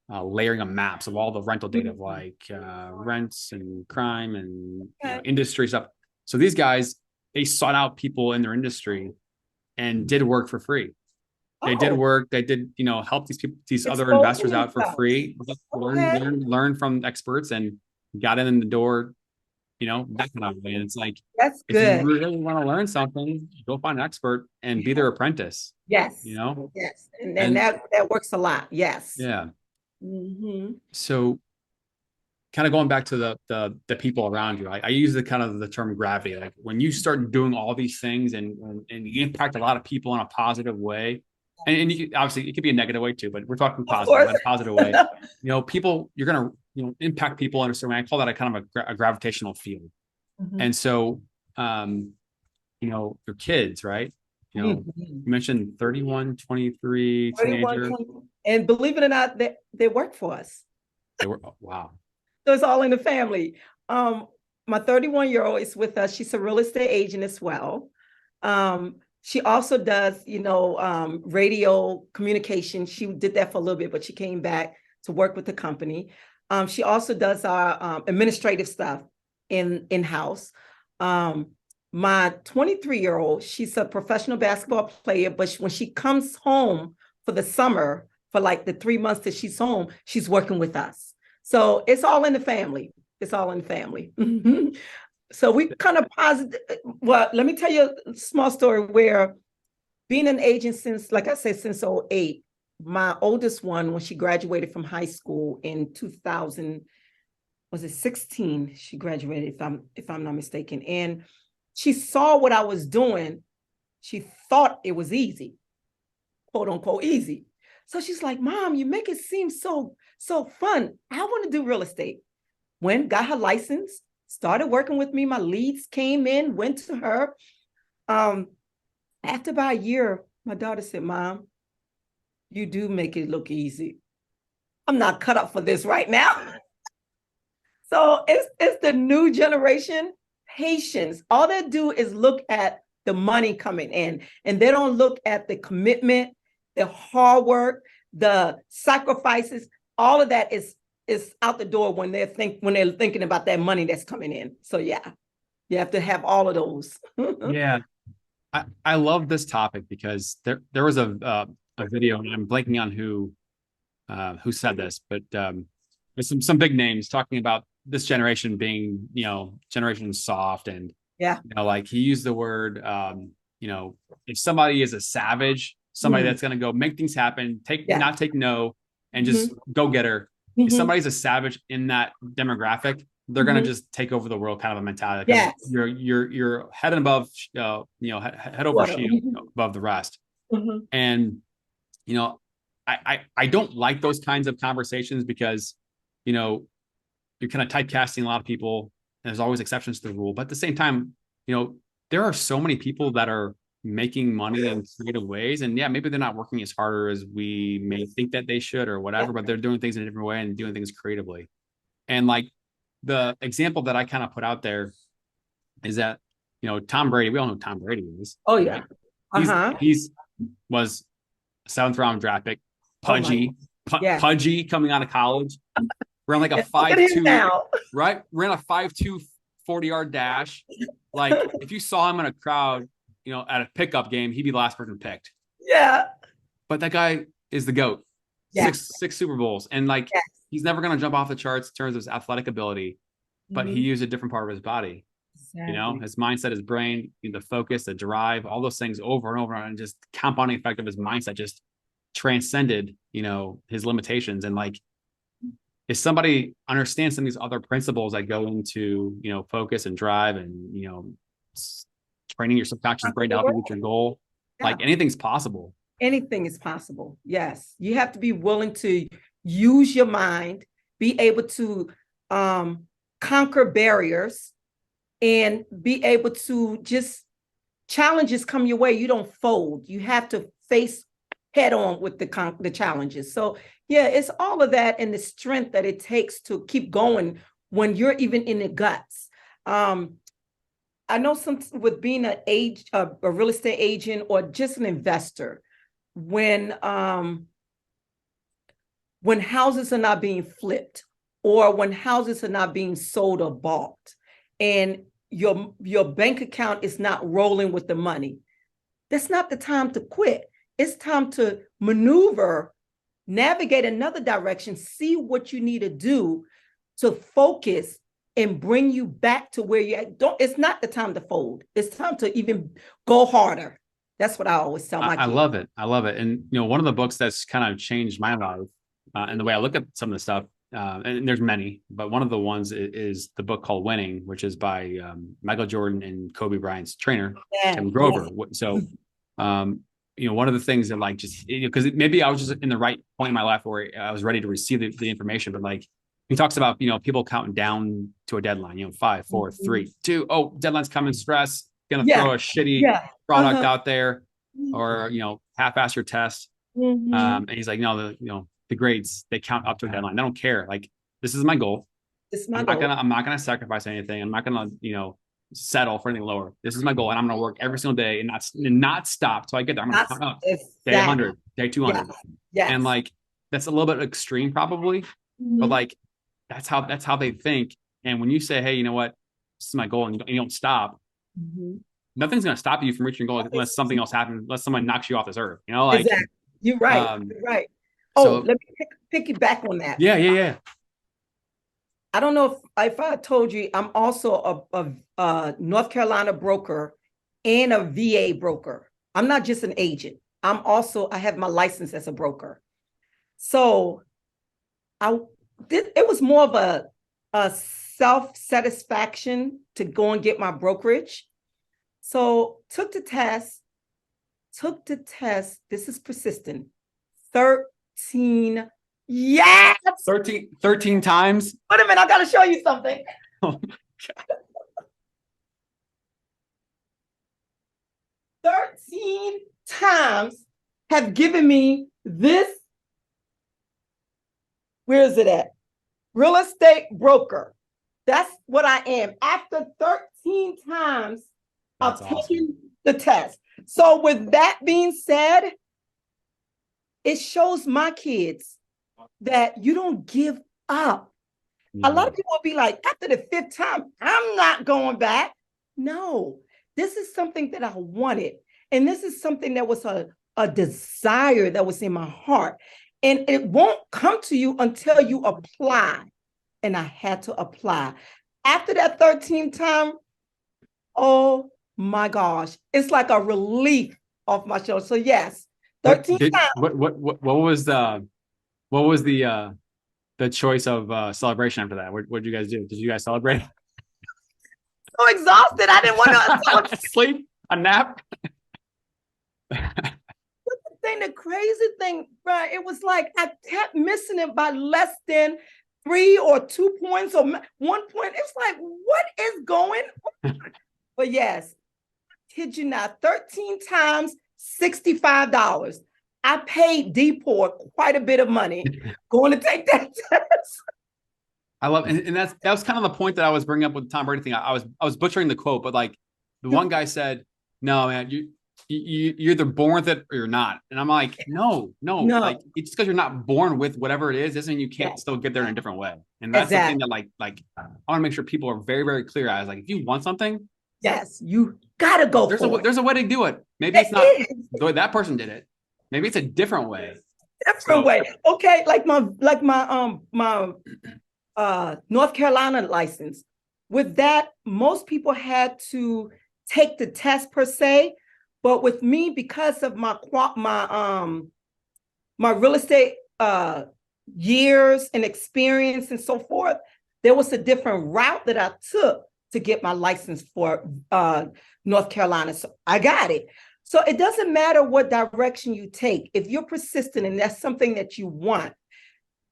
layering of maps of all the rental data of like rents and crime and industry stuff. So these guys, they sought out people in their industry and did work for free. They did work. They did, you know, help these people, these other investors out for free, learn from experts, and got in the door, you know, that kind of way. And it's like, that's good. If you really want to learn something, go find an expert and be their apprentice. Yes. You know? Yes. And that works a lot. Yes. Yeah. Mm-hmm. So kind of going back to the people around you, I use the term gravity. Like when you start doing all these things and you impact a lot of people in a positive way, and you, obviously it could be a negative way too, but we're talking positive, in a positive way. You know, people, you're going to, you know, impact people in a certain way. I call that a kind of a gravitational field. Mm-hmm. And so your kids, right? You mentioned 31, 23 31, teenager. 20, and believe it or not, they work for us. They were, wow. So it's all in the family. My 31-year-old is with us. She's a real estate agent as well. She also does, radio communication. She did that for a little bit, but she came back to work with the company. She also does our administrative stuff in-house. My 23-year-old, she's a professional basketball player, but when she comes home for the summer, for like the 3 months that she's home, she's working with us. So it's all in the family. It's all in the family. So we kind of positive. Well, let me tell you a small story where being an agent since, like I said, since '08, my oldest one, when she graduated from high school in 2000, was it 16? She graduated, if I'm not mistaken. And she saw what I was doing. She thought it was easy, quote unquote, easy. So she's like, Mom, you make it seem so fun. I want to do real estate. Got her license, started working with me. My leads came in, went to her. After about a year, my daughter said, Mom, you do make it look easy. I'm not cut up for this right now. So it's the new generation, patience. All they do is look at the money coming in, and they don't look at the commitment, the hard work, the sacrifices. All of that is out the door when they're thinking about that money that's coming in. So yeah, you have to have all of those. Yeah, I love this topic because there was a video, and I'm blanking on who said this, but there's some big names talking about this generation being, generation soft, and yeah, like he used the word, if somebody is a savage, somebody that's going to go make things happen, not take no, and just go get her. If somebody's a savage in that demographic, they're going to just take over the world, kind of a mentality. Yes. You're head and above, head over shield above the rest. And, I don't like those kinds of conversations because, you're kind of typecasting a lot of people, and there's always exceptions to the rule. But at the same time, there are so many people that are making money in creative ways, and yeah, maybe they're not working as harder as we may think that they should or whatever, but they're doing things in a different way and doing things creatively. And like the example that I kind of put out there is that, Tom Brady, we all know who Tom Brady is. Oh yeah. He's was a 7th round draft pick, pudgy coming out of college. Ran like a 5.2, right? Ran a 5.2 40-yard dash. Like if you saw him in a crowd, at a pickup game, he'd be the last person picked. Yeah. But that guy is the GOAT. Yes. Six Super Bowls. And like, he's never going to jump off the charts in terms of his athletic ability, but he used a different part of his body. Exactly. His mindset, his brain, the focus, the drive, all those things over and over, and just compounding effect of his mindset just transcended, his limitations. And like, if somebody understands some of these other principles that go into, focus and drive and, training your subconscious brain to help you reach your goal, like anything's possible. Anything is possible. Yes. You have to be willing to use your mind, be able to conquer barriers, and be able to just challenges come your way. You don't fold. You have to face head on with the challenges. So yeah, it's all of that and the strength that it takes to keep going when you're even in the guts. I know with being a real estate agent or just an investor, when houses are not being flipped or when houses are not being sold or bought, and your bank account is not rolling with the money, that's not the time to quit. It's time to maneuver, navigate another direction, see what you need to do to focus and bring you back to where you're at. It's not the time to fold. It's time to even go harder. That's what I always tell my kids. I love it. I love it. And, one of the books that's kind of changed my life and the way I look at some of the stuff, and there's many, but one of the ones is the book called Winning, which is by Michael Jordan and Kobe Bryant's trainer, Tim Grover. So, one of the things that like, just, because maybe I was just in the right point in my life where I was ready to receive the information, but like, He talks about, people counting down to a deadline, 5, 4, 3, 2. Oh, deadline's coming, stress, gonna throw a shitty product out there, or, half-ass your test. And he's like, no, the grades, they count up to a deadline. They don't care. Like, this is my goal. I'm not gonna sacrifice anything. I'm not gonna, settle for anything lower. This is my goal, and I'm gonna work every single day and not stop till I get there. I'm gonna count up day 100, day 200. And like, that's a little bit extreme probably, but like, that's how they think. And when you say, hey, you know what, this is my goal, and you don't stop, nothing's gonna stop you from reaching your goal unless something else happens, unless someone knocks you off this earth. Like, exactly. You're right. You're right. So, let me pick you back on that. Yeah. I don't know if I told you, I'm also a North Carolina broker and a VA broker. I'm not just an agent. I have my license as a broker. So it was more of a self-satisfaction to go and get my brokerage. So took the test. This is persistent. 13 Yes. 13 times. Wait a minute, I gotta show you something. Oh my God. 13 times have given me this. Where is it at? Real estate broker. That's what I am. After 13 times of taking the test. So with that being said, it shows my kids that you don't give up. A lot of people will be like, after the 5th time, I'm not going back. No, this is something that I wanted. And this is something that was a desire that was in my heart. And it won't come to you until you apply. And I had to apply. After that 13th time, oh my gosh, it's like a relief off my shoulder. So yes, 13 times. What was the choice of celebration after that? What did you guys do? Did you guys celebrate? So exhausted, I didn't want to sleep, a nap. The crazy thing, right? It was like I kept missing it by less than 3 or 2 points or 1 point. It's like, what is going on? But yes, kid you not, 13 times, $65. I paid Deport quite a bit of money going to take that test. I love, and that was kind of the point that I was bringing up with the Tom Brady thing. I was butchering the quote, but like the one guy said, "No, man, you're either born with it or you're not." And I'm like, no. Like, it's because you're not born with whatever it is, doesn't mean you can't still get there in a different way. And that's the thing that like I want to make sure people are very, very clear as, like, if you want something, yes, you gotta go. There's a way to do it. Maybe it's not the way that person did it. Maybe it's a different way. Way. Okay, like my North Carolina license. With that, most people had to take the test per se, but with me, because of my real estate years and experience and so forth, there was a different route that I took to get my license for North Carolina. So I got it. So it doesn't matter what direction you take. If you're persistent and that's something that you want,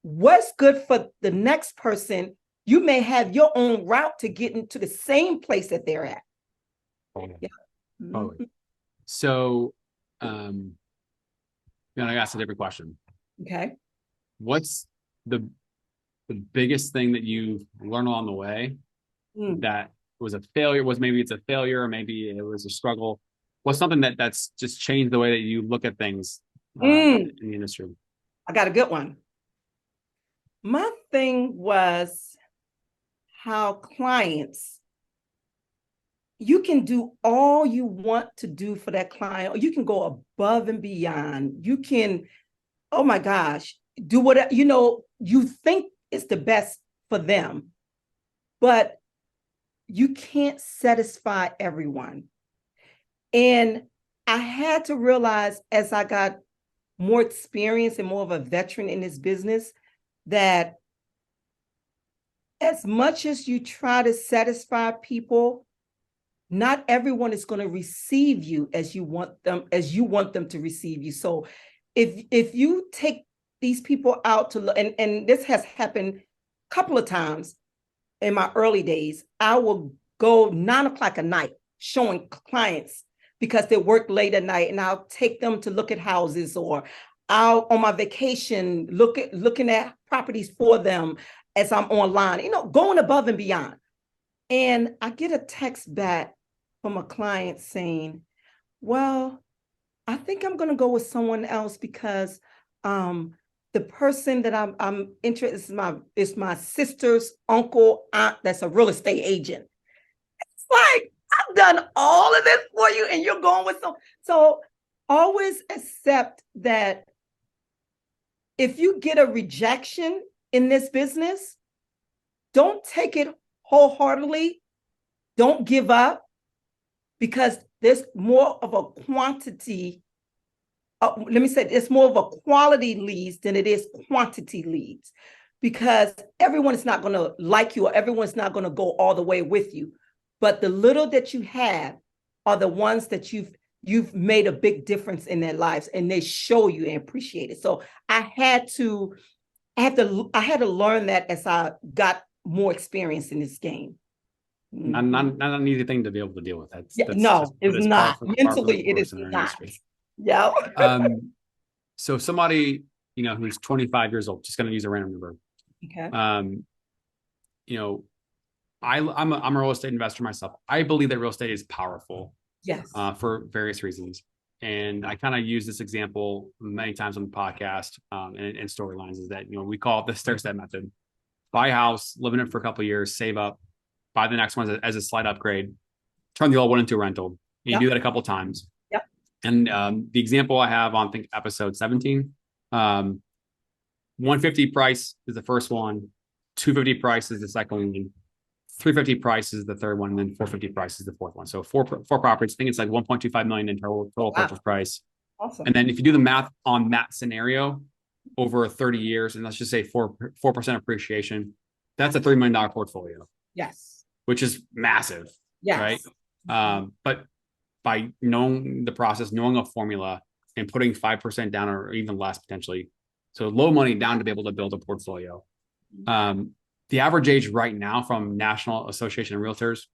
what's good for the next person, you may have your own route to get into the same place that they're at. Yeah. So, I asked a different question. Okay. What's the biggest thing that you've learned along the way that was a failure? Maybe it's a failure, or maybe it was a struggle. What's something that's just changed the way that you look at things in the industry? I got a good one. My thing was how clients, you can do all you want to do for that client, or you can go above and beyond. You can, oh my gosh, do whatever, you think is the best for them, but you can't satisfy everyone. And I had to realize, as I got more experience and more of a veteran in this business, that as much as you try to satisfy people, not everyone is going to receive you as you want them to receive you. So if you take these people out to, and this has happened couple of times in my early days, I will go 9 o'clock at night showing clients because they work late at night, and I'll take them to look at houses, or I'll on my vacation looking at properties for them as I'm online, going above and beyond. And I get a text back from a client saying, well, I think I'm going to go with someone else because the person that I'm interested in is my sister's uncle, aunt, that's a real estate agent. It's like, I've done all of this for you and you're going with some. So always accept that if you get a rejection in this business, don't take it wholeheartedly. Don't give up, because there's more of a quantity. Let me say, it's more of a quality leads than it is quantity leads, because everyone is not going to like you, or everyone's not going to go all the way with you. But the little that you have are the ones that you've made a big difference in their lives, and they show you and appreciate it. So I had to learn that as I got more experience in this game. Not an easy thing to be able to deal with. No, it's not. Mentally, it is not. Yeah. So somebody, who's 25 years old, just going to use a random number. Okay. I'm a real estate investor myself. I believe that real estate is powerful. Yes. For various reasons. And I kind of use this example many times on the podcast and storylines, is that, we call it the stair-step method. Buy a house, live in it for a couple of years, save up, buy the next one as a slight upgrade, turn the old one into a rental. And you do that a couple of times. Yep. And the example I have on, I think, episode 17, 150 price is the first one, 250 price is the second one, 350 price is the third one, and then 450 price is the fourth one. So four properties. I think it's like 1.25 million in total purchase price. Awesome. And then if you do the math on that scenario over 30 years, and let's just say 4% appreciation, that's a $3 million portfolio. Yes. Which is massive. Yes. Right. But by knowing the process, knowing a formula, and putting 5% down, or even less potentially, so low money down to be able to build a portfolio. The average age right now from National Association of Realtors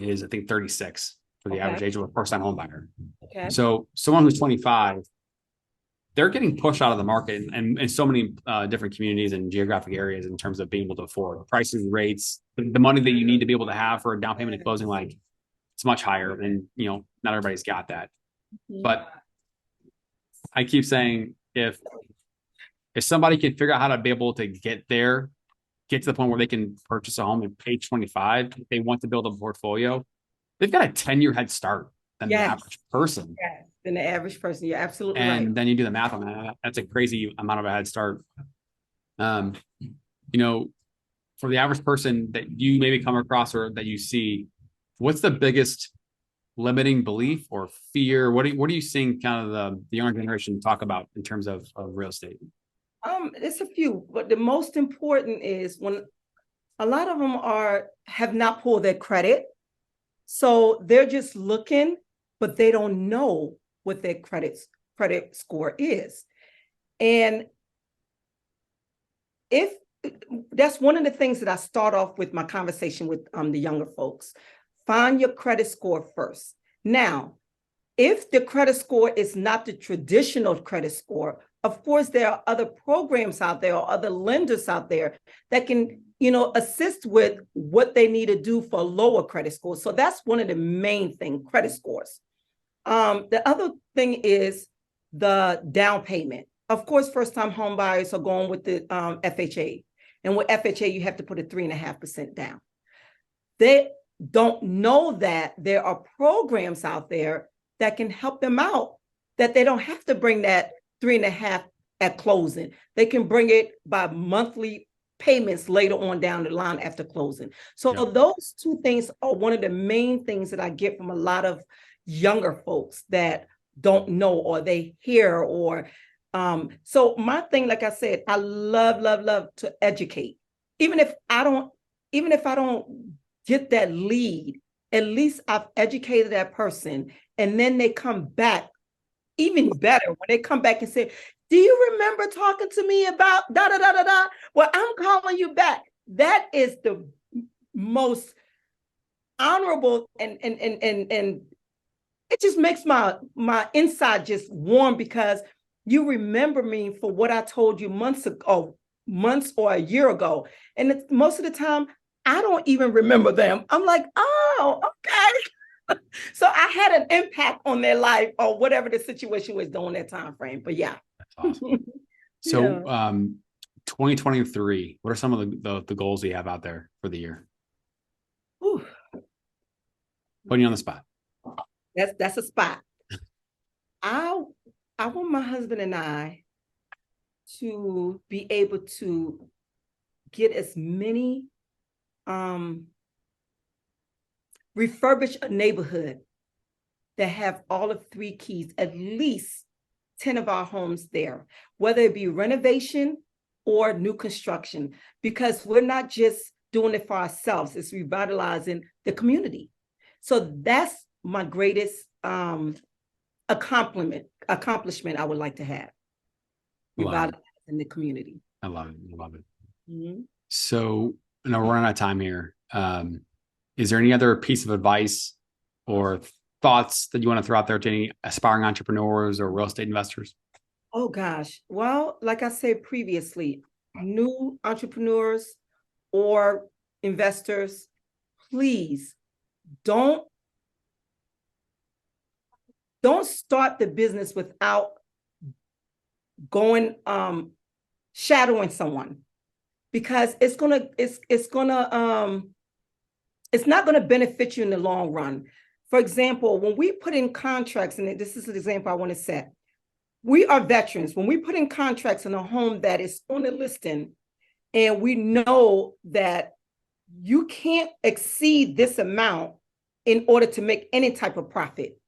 is, I think, 36 for the average age of a first-time home buyer. Okay. So someone who's 25, they're getting pushed out of the market in so many different communities and geographic areas in terms of being able to afford prices, rates, the money that you need to be able to have for a down payment and closing. Like, it's much higher, and not everybody's got that. But I keep saying, if somebody can figure out how to be able to get to the point where they can purchase a home at age 25, if they want to build a portfolio, they've got a 10-year head start than the average person. Yes, than the average person. You're absolutely right. And then you do the math on that. That's a crazy amount of a head start. For the average person that you maybe come across or that you see, what's the biggest limiting belief or fear? What are you seeing kind of the younger generation talk about in terms of real estate? It's a few, but the most important is when a lot of them have not pulled their credit. So they're just looking, but they don't know what their credit score is. And if that's one of the things that I start off with my conversation with the younger folks, find your credit score first. Now, if the credit score is not the traditional credit score, of course, there are other programs out there or other lenders out there that can, assist with what they need to do for lower credit scores. So that's one of the main things, credit scores. The other thing is the down payment. Of course, first-time home buyers are going with the FHA. And with FHA, you have to put a 3.5% down. They don't know that there are programs out there that can help them out, that they don't have to bring that 3.5 at closing. They can bring it by monthly payments later on down the line after closing. So those two things are one of the main things that I get from a lot of younger folks that don't know, or they hear, or so my thing, like I said, I love to educate. Even if I don't get that lead, at least I've educated that person, and then they come back. Even better when they come back and say, do you remember talking to me about da da da da da? Well, I'm calling you back. That is the most honorable and it just makes my inside just warm because you remember me for what I told you months ago, months or a year ago. And most of the time, I don't even remember them. I'm like, oh, okay. So I had an impact on their life or whatever the situation was during that time frame. But yeah. That's awesome. So 2023, what are some of the goals you have out there for the year? Whew. Putting you on the spot. That's a spot. I want my husband and I to be able to get as many refurbish a neighborhood that have all of 3 keys, at least 10 of our homes there, whether it be renovation or new construction, because we're not just doing it for ourselves, it's revitalizing the community. So that's my greatest accomplishment I would like to have. Revitalizing the community. I love it. I love it. Mm-hmm. So, we're running out of time here. Is there any other piece of advice or thoughts that you want to throw out there to any aspiring entrepreneurs or real estate investors? Oh gosh. Well, like I said previously, new entrepreneurs or investors, please don't start the business without going shadowing someone, because it's not gonna benefit you in the long run. For example, when we put in contracts, and this is an example I want to set, we are veterans. When we put in contracts in a home that is on the listing, and we know that you can't exceed this amount in order to make any type of profit.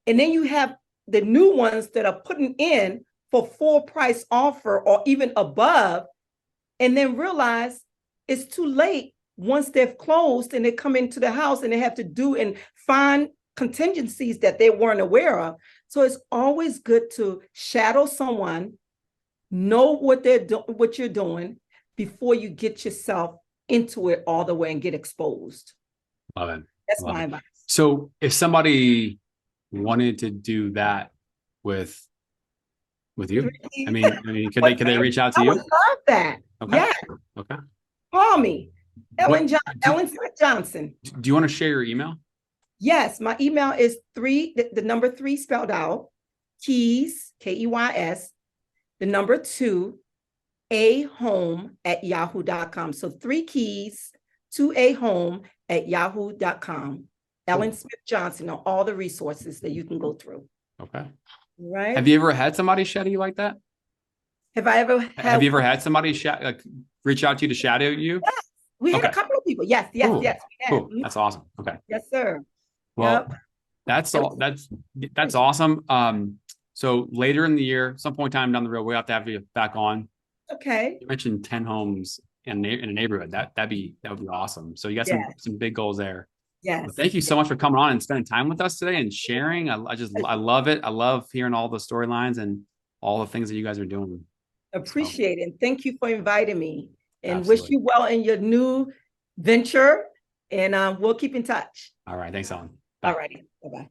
And then you have the new ones that are putting in for full price offer or even above, and then realize it's too late once they've closed and they come into the house and they have to do and find contingencies that they weren't aware of. So it's always good to shadow someone, know what you're doing before you get yourself into it all the way and get exposed. Love it. That's my advice. So if somebody wanted to do that with you, I mean, could they reach out to you? I would love that. Okay. Yeah. Okay. Call me, Ellen Smith Johnson. Do you want to share your email? Yes, my email is the number 3 spelled out, keys, KEYS, the number 2, ahome@yahoo.com. So 3 keys, 2ahome@yahoo.com. Ellen Smith Johnson on all the resources that you can go through. Okay. Right. Have you ever had somebody shadow you like that? Have you ever had somebody reach out to you to shadow you? Yes. We had a couple of people. Yes. Cool. Cool. That's awesome. Okay. Yes, sir. Well, that's awesome. So later in the year, some point in time down the road, we have to have you back on. Okay. You mentioned 10 homes in a neighborhood. That would be awesome. So you got some big goals there. Yes. Well, thank you so much for coming on and spending time with us today and sharing. I love it. I love hearing all the storylines and all the things that you guys are doing. Appreciate it. And thank you for inviting me, and wish you well in your new venture. And we'll keep in touch. All right. Thanks, Ellen. All righty. Bye-bye.